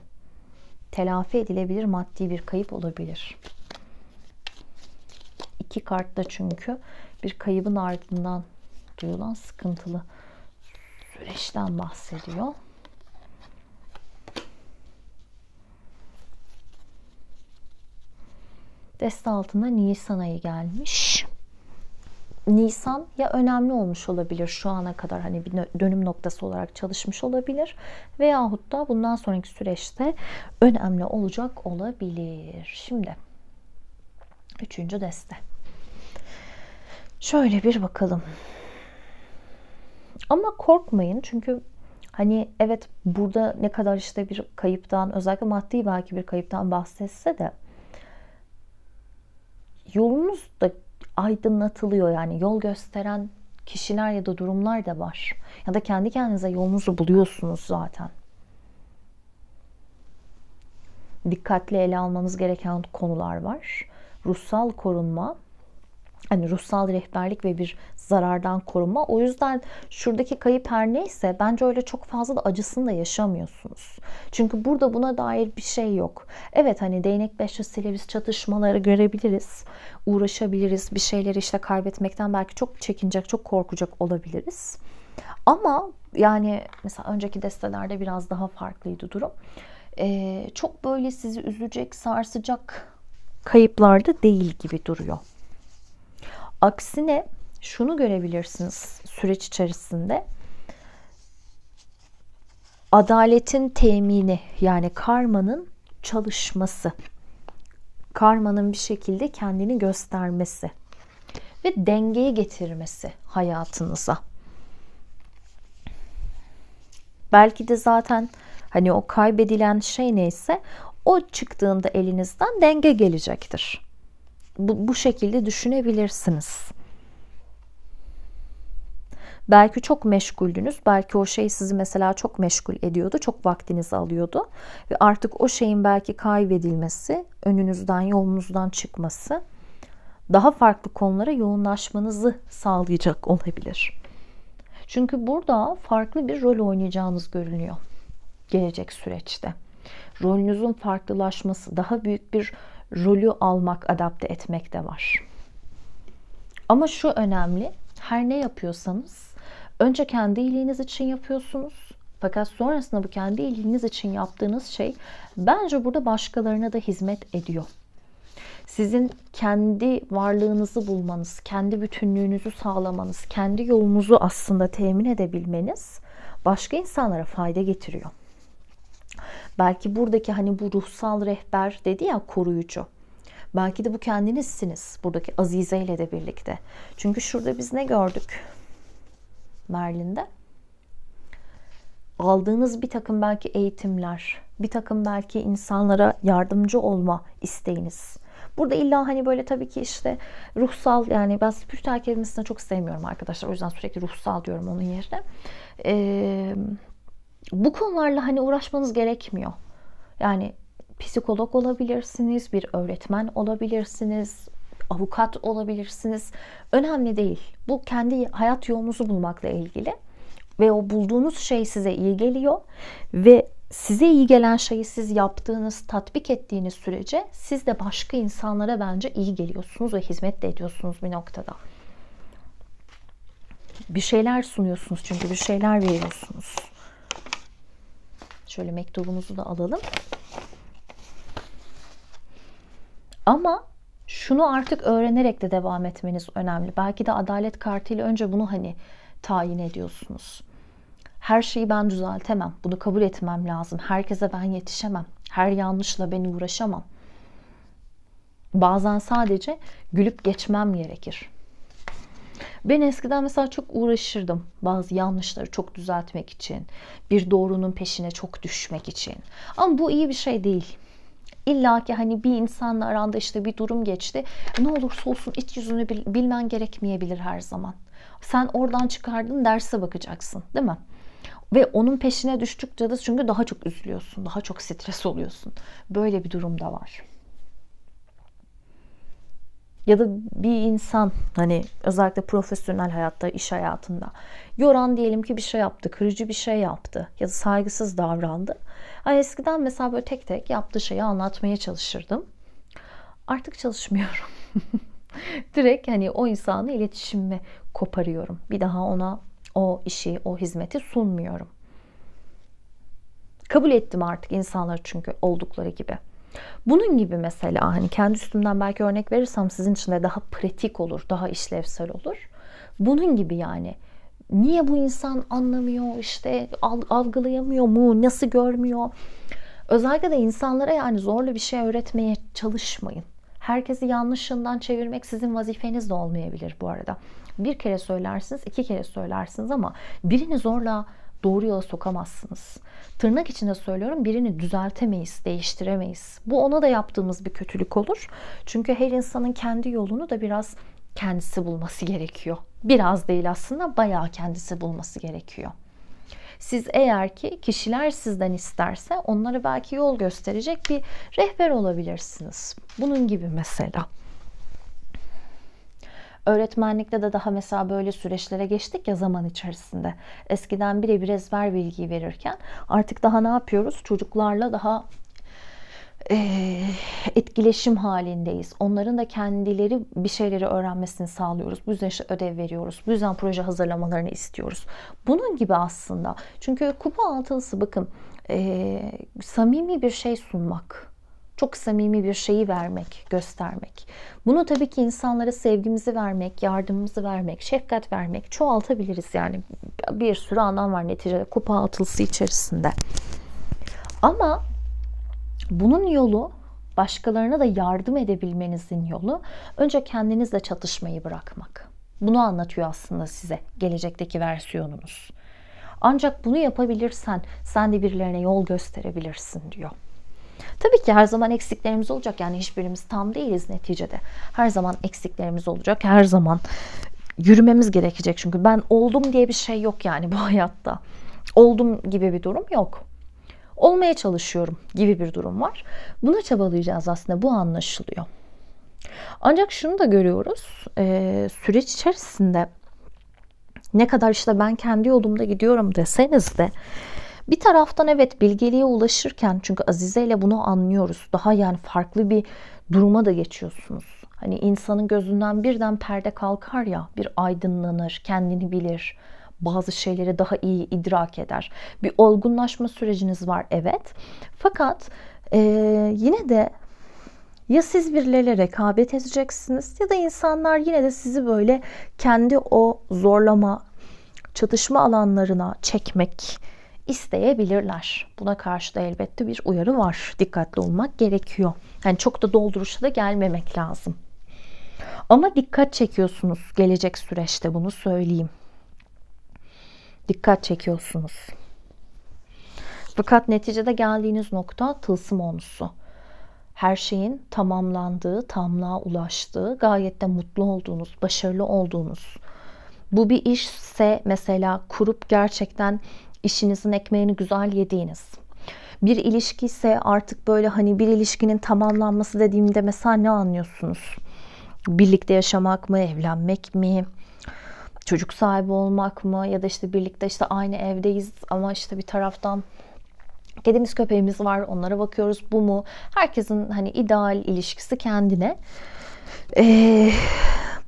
Telafi edilebilir maddi bir kayıp olabilir. İki kartta çünkü bir kaybın ardından duyulan sıkıntılı süreçten bahsediyor. Deste altında Nisan ayı gelmiş. Nisan ya önemli olmuş olabilir şu ana kadar, hani bir dönüm noktası olarak çalışmış olabilir veyahut da bundan sonraki süreçte önemli olacak olabilir. Şimdi üçüncü deste. Şöyle bir bakalım. Ama korkmayın çünkü hani evet burada ne kadar işte bir kayıptan, özellikle maddi belki bir kayıptan bahsetse de yolunuz da aydınlatılıyor, yani yol gösteren kişiler ya da durumlar da var. Ya da kendi kendinize yolunuzu buluyorsunuz zaten. Dikkatli ele almanız gereken konular var. Ruhsal korunma, hani ruhsal rehberlik ve bir zarardan korunma. O yüzden şuradaki kayıp her neyse bence öyle çok fazla da acısını da yaşamıyorsunuz. Çünkü burada buna dair bir şey yok. Evet, hani değnek beşlisiyle biz çatışmaları görebiliriz. Uğraşabiliriz. Bir şeyleri işte kaybetmekten belki çok çekinecek, çok korkacak olabiliriz. Ama yani mesela önceki destelerde biraz daha farklıydı durum. Çok böyle sizi üzecek, sarsacak kayıplarda değil gibi duruyor. Aksine şunu görebilirsiniz süreç içerisinde. Adaletin temini, yani karmanın çalışması. Karmanın bir şekilde kendini göstermesi ve dengeyi getirmesi hayatınıza. Belki de zaten Hani o kaybedilen şey neyse o çıktığında elinizden denge gelecektir. Bu şekilde düşünebilirsiniz. Belki çok meşguldünüz. Belki o şey sizi mesela çok meşgul ediyordu. Çok vaktinizi alıyordu. Ve artık o şeyin belki kaybedilmesi, önünüzden, yolunuzdan çıkması daha farklı konulara yoğunlaşmanızı sağlayacak olabilir. Çünkü burada farklı bir rol oynayacağınız görünüyor gelecek süreçte. Rolünüzün farklılaşması, daha büyük bir rolü almak, adapte etmek de var. Ama şu önemli, her ne yapıyorsanız önce kendi iyiliğiniz için yapıyorsunuz. Fakat sonrasında bu kendi iyiliğiniz için yaptığınız şey bence burada başkalarına da hizmet ediyor. Sizin kendi varlığınızı bulmanız, kendi bütünlüğünüzü sağlamanız, kendi yolunuzu aslında temin edebilmeniz başka insanlara fayda getiriyor. Belki buradaki hani bu ruhsal rehber dedi ya, koruyucu. Belki de bu kendinizsiniz buradaki Azize ile de birlikte. Çünkü şurada biz ne gördük Merlin'de? Aldığınız bir takım belki eğitimler, bir takım belki insanlara yardımcı olma isteğiniz. Burada illa hani böyle tabii ki işte ruhsal, yani ben spiritüel kelimesini çok sevmiyorum arkadaşlar. O yüzden sürekli ruhsal diyorum onun yerine. Bu konularla hani uğraşmanız gerekmiyor. Yani psikolog olabilirsiniz, bir öğretmen olabilirsiniz, avukat olabilirsiniz. Önemli değil. Bu kendi hayat yolunuzu bulmakla ilgili. Ve o bulduğunuz şey size iyi geliyor. Ve size iyi gelen şeyi siz yaptığınız, tatbik ettiğiniz sürece siz de başka insanlara bence iyi geliyorsunuz ve hizmet de ediyorsunuz bir noktada. Bir şeyler sunuyorsunuz çünkü bir şeyler veriyorsunuz. Şöyle mektubumuzu da alalım. Ama şunu artık öğrenerek de devam etmeniz önemli. Belki de adalet kartıyla önce bunu hani tayin ediyorsunuz. Her şeyi ben düzeltemem. Bunu kabul etmem lazım. Herkese ben yetişemem. Her yanlışla ben uğraşamam. Bazen sadece gülüp geçmem gerekir. Ben eskiden mesela çok uğraşırdım bazı yanlışları çok düzeltmek için. Bir doğrunun peşine çok düşmek için. Ama bu iyi bir şey değil. İlla ki hani bir insanla aranda işte bir durum geçti. Ne olursa olsun iç yüzünü bilmen gerekmeyebilir her zaman. Sen oradan çıkardın, derse bakacaksın, değil mi? Ve onun peşine düştükçe de çünkü daha çok üzülüyorsun, daha çok stres oluyorsun. Böyle bir durum da var. Ya da bir insan hani özellikle profesyonel hayatta, iş hayatında yoran diyelim ki bir şey yaptı, kırıcı bir şey yaptı ya da saygısız davrandı. Eskiden mesela böyle tek tek yaptığı şeyi anlatmaya çalışırdım. Artık çalışmıyorum. Direkt hani o insanla iletişimimi koparıyorum. Bir daha ona o işi, o hizmeti sunmuyorum. Kabul ettim artık insanları çünkü oldukları gibi. Bunun gibi mesela hani kendi üstümden belki örnek verirsem sizin için de daha pratik olur, daha işlevsel olur. Bunun gibi yani. Niye bu insan anlamıyor, işte algılayamıyor mu, nasıl görmüyor? Özellikle de insanlara yani zorla bir şey öğretmeye çalışmayın. Herkesi yanlışından çevirmek sizin vazifeniz de olmayabilir bu arada. Bir kere söylersiniz, 2 kere söylersiniz ama birini zorla doğru yola sokamazsınız. Tırnak içinde söylüyorum, birini düzeltemeyiz, değiştiremeyiz. Bu ona da yaptığımız bir kötülük olur. Çünkü her insanın kendi yolunu da biraz kendisi bulması gerekiyor. Biraz değil aslında, bayağı kendisi bulması gerekiyor. Siz eğer ki kişiler sizden isterse onlara belki yol gösterecek bir rehber olabilirsiniz. Bunun gibi mesela. Öğretmenlikte de daha mesela böyle süreçlere geçtik ya zaman içerisinde. Eskiden birebir ezber bilgi verirken artık daha ne yapıyoruz? Çocuklarla daha etkileşim halindeyiz. Onların da kendileri bir şeyleri öğrenmesini sağlıyoruz. Bu yüzden işte ödev veriyoruz. Bu yüzden proje hazırlamalarını istiyoruz. Bunun gibi aslında. Çünkü kupa altılısı bakın samimi bir şey sunmak. Çok samimi bir şeyi vermek, göstermek. Bunu tabii ki insanlara sevgimizi vermek, yardımımızı vermek, şefkat vermek çoğaltabiliriz yani. Bir sürü anlam var neticede kupa altılısı içerisinde. Ama bunun yolu, başkalarına da yardım edebilmenizin yolu önce kendinizle çatışmayı bırakmak. Bunu anlatıyor aslında size gelecekteki versiyonunuz. Ancak bunu yapabilirsen sen de birilerine yol gösterebilirsin diyor. Tabii ki her zaman eksiklerimiz olacak. Yani hiçbirimiz tam değiliz neticede. Her zaman eksiklerimiz olacak. Her zaman yürümemiz gerekecek. Çünkü ben oldum diye bir şey yok yani bu hayatta. Oldum gibi bir durum yok. Olmaya çalışıyorum gibi bir durum var. Buna çabalayacağız aslında. Bu anlaşılıyor. Ancak şunu da görüyoruz. Süreç içerisinde ne kadar işte ben kendi yolumda gidiyorum deseniz de bir taraftan evet bilgeliğe ulaşırken, çünkü Azize ile bunu anlıyoruz. Daha yani farklı bir duruma da geçiyorsunuz. Hani insanın gözünden birden perde kalkar ya, bir aydınlanır, kendini bilir, bazı şeyleri daha iyi idrak eder. Bir olgunlaşma süreciniz var evet. Fakat yine de ya siz birileriyle rekabet edeceksiniz ya da insanlar yine de sizi böyle kendi o zorlama, çatışma alanlarına çekmek isteyebilirler. Buna karşı da elbette bir uyarı var. Dikkatli olmak gerekiyor. Yani çok da dolduruşa da gelmemek lazım. Ama dikkat çekiyorsunuz gelecek süreçte, bunu söyleyeyim. Dikkat çekiyorsunuz. Fakat neticede geldiğiniz nokta tılsım onlusu. Her şeyin tamamlandığı, tamlığa ulaştığı, gayet de mutlu olduğunuz, başarılı olduğunuz. Bu bir işse mesela kurup gerçekten işinizin ekmeğini güzel yediğiniz. Bir ilişki ise artık böyle hani bir ilişkinin tamamlanması dediğimde mesela ne anlıyorsunuz? Birlikte yaşamak mı, evlenmek mi, çocuk sahibi olmak mı, ya da işte birlikte işte aynı evdeyiz ama işte bir taraftan kedimiz köpeğimiz var, onlara bakıyoruz, bu mu? Herkesin hani ideal ilişkisi kendine.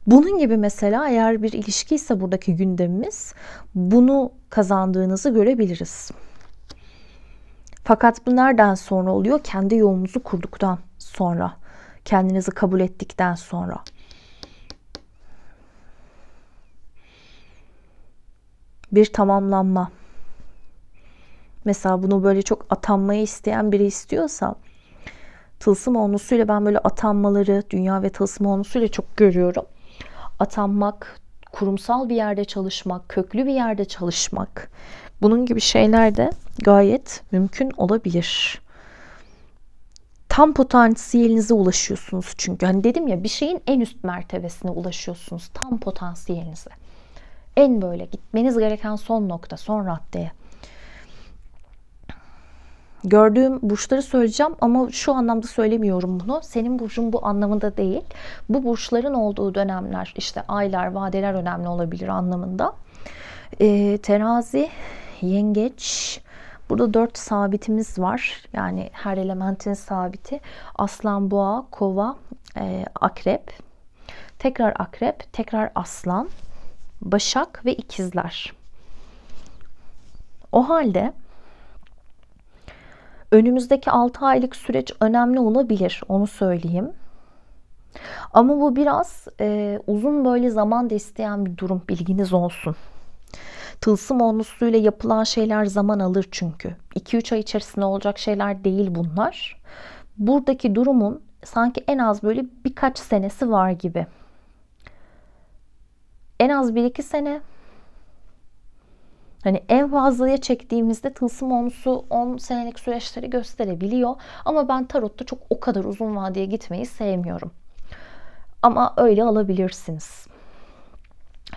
Bunun gibi mesela eğer bir ilişki ise buradaki gündemimiz, bunu kazandığınızı görebiliriz. Fakat bu nereden sonra oluyor? Kendi yolunuzu kurduktan sonra, kendinizi kabul ettikten sonra. Bir tamamlanma. Mesela bunu böyle çok atanmayı isteyen biri istiyorsa, tılsım onlusuyla ben böyle atanmaları dünya ve tılsım onlusuyla çok görüyorum. Atanmak, kurumsal bir yerde çalışmak, köklü bir yerde çalışmak, bunun gibi şeyler de gayet mümkün olabilir. Tam potansiyelinize ulaşıyorsunuz çünkü. Hani dedim ya, bir şeyin en üst mertebesine ulaşıyorsunuz. Tam potansiyelinize. En böyle gitmeniz gereken son nokta, son raddeye. Gördüğüm burçları söyleyeceğim ama şu anlamda söylemiyorum bunu. Senin burcun bu anlamında değil. Bu burçların olduğu dönemler, işte aylar, vadeler önemli olabilir anlamında. Terazi, yengeç. Burada 4 sabitimiz var. Yani her elementin sabiti. Aslan, boğa, kova, akrep. Tekrar akrep, tekrar aslan, başak ve ikizler. O halde önümüzdeki 6 aylık süreç önemli olabilir, onu söyleyeyim. Ama bu biraz uzun böyle zaman da isteyen bir durum, bilginiz olsun. Tılsım onlusuyla yapılan şeyler zaman alır çünkü. 2-3 ay içerisinde olacak şeyler değil bunlar. Buradaki durumun sanki en az böyle birkaç senesi var gibi. En az 1-2 sene. Hani en fazlaya çektiğimizde tılsım onlusu 10 senelik süreçleri gösterebiliyor. Ama ben tarotta çok o kadar uzun vadeye gitmeyi sevmiyorum. Ama öyle alabilirsiniz.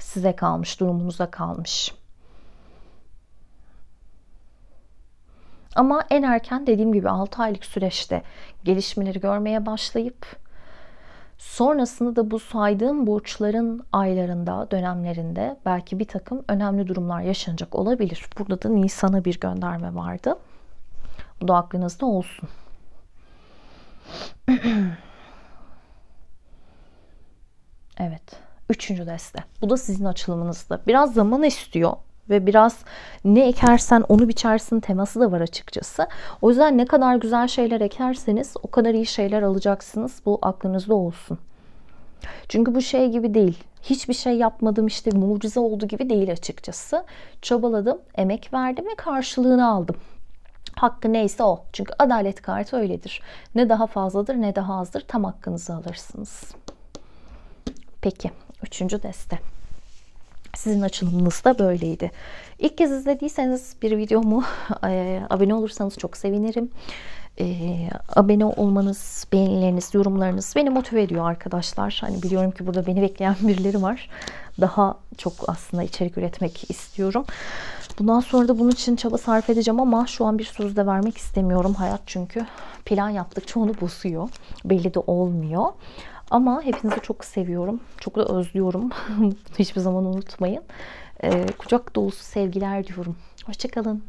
Size kalmış, durumunuza kalmış. Ama en erken dediğim gibi 6 aylık süreçte gelişmeleri görmeye başlayıp sonrasında da bu saydığım burçların aylarında, dönemlerinde belki bir takım önemli durumlar yaşanacak olabilir. Burada da Nisan'a bir gönderme vardı. Bu da aklınızda olsun. Evet. 3. deste. Bu da sizin açılımınızda. Biraz zaman istiyor ve biraz ne ekersen onu biçersin teması da var açıkçası. O yüzden ne kadar güzel şeyler ekerseniz o kadar iyi şeyler alacaksınız. Bu aklınızda olsun. Çünkü bu şey gibi değil. Hiçbir şey yapmadım, işte mucize oldu gibi değil açıkçası. Çabaladım, emek verdim ve karşılığını aldım. Hakkı neyse o. Çünkü adalet kartı öyledir. Ne daha fazladır ne daha azdır. Tam hakkınızı alırsınız. Peki. 3. deste. Sizin açılımınız da böyleydi. İlk kez izlediyseniz bir videomu abone olursanız çok sevinirim. Abone olmanız, beğenileriniz, yorumlarınız beni motive ediyor arkadaşlar. Hani biliyorum ki burada beni bekleyen birileri var. Daha çok aslında içerik üretmek istiyorum. Bundan sonra da bunun için çaba sarf edeceğim ama şu an bir söz de vermek istemiyorum. Hayat çünkü plan yaptıkça onu bozuyor. Belli de olmuyor. Ama hepinizi çok seviyorum. Çok da özlüyorum. Hiçbir zaman unutmayın. Kucak dolusu sevgiler diyorum. Hoşça kalın.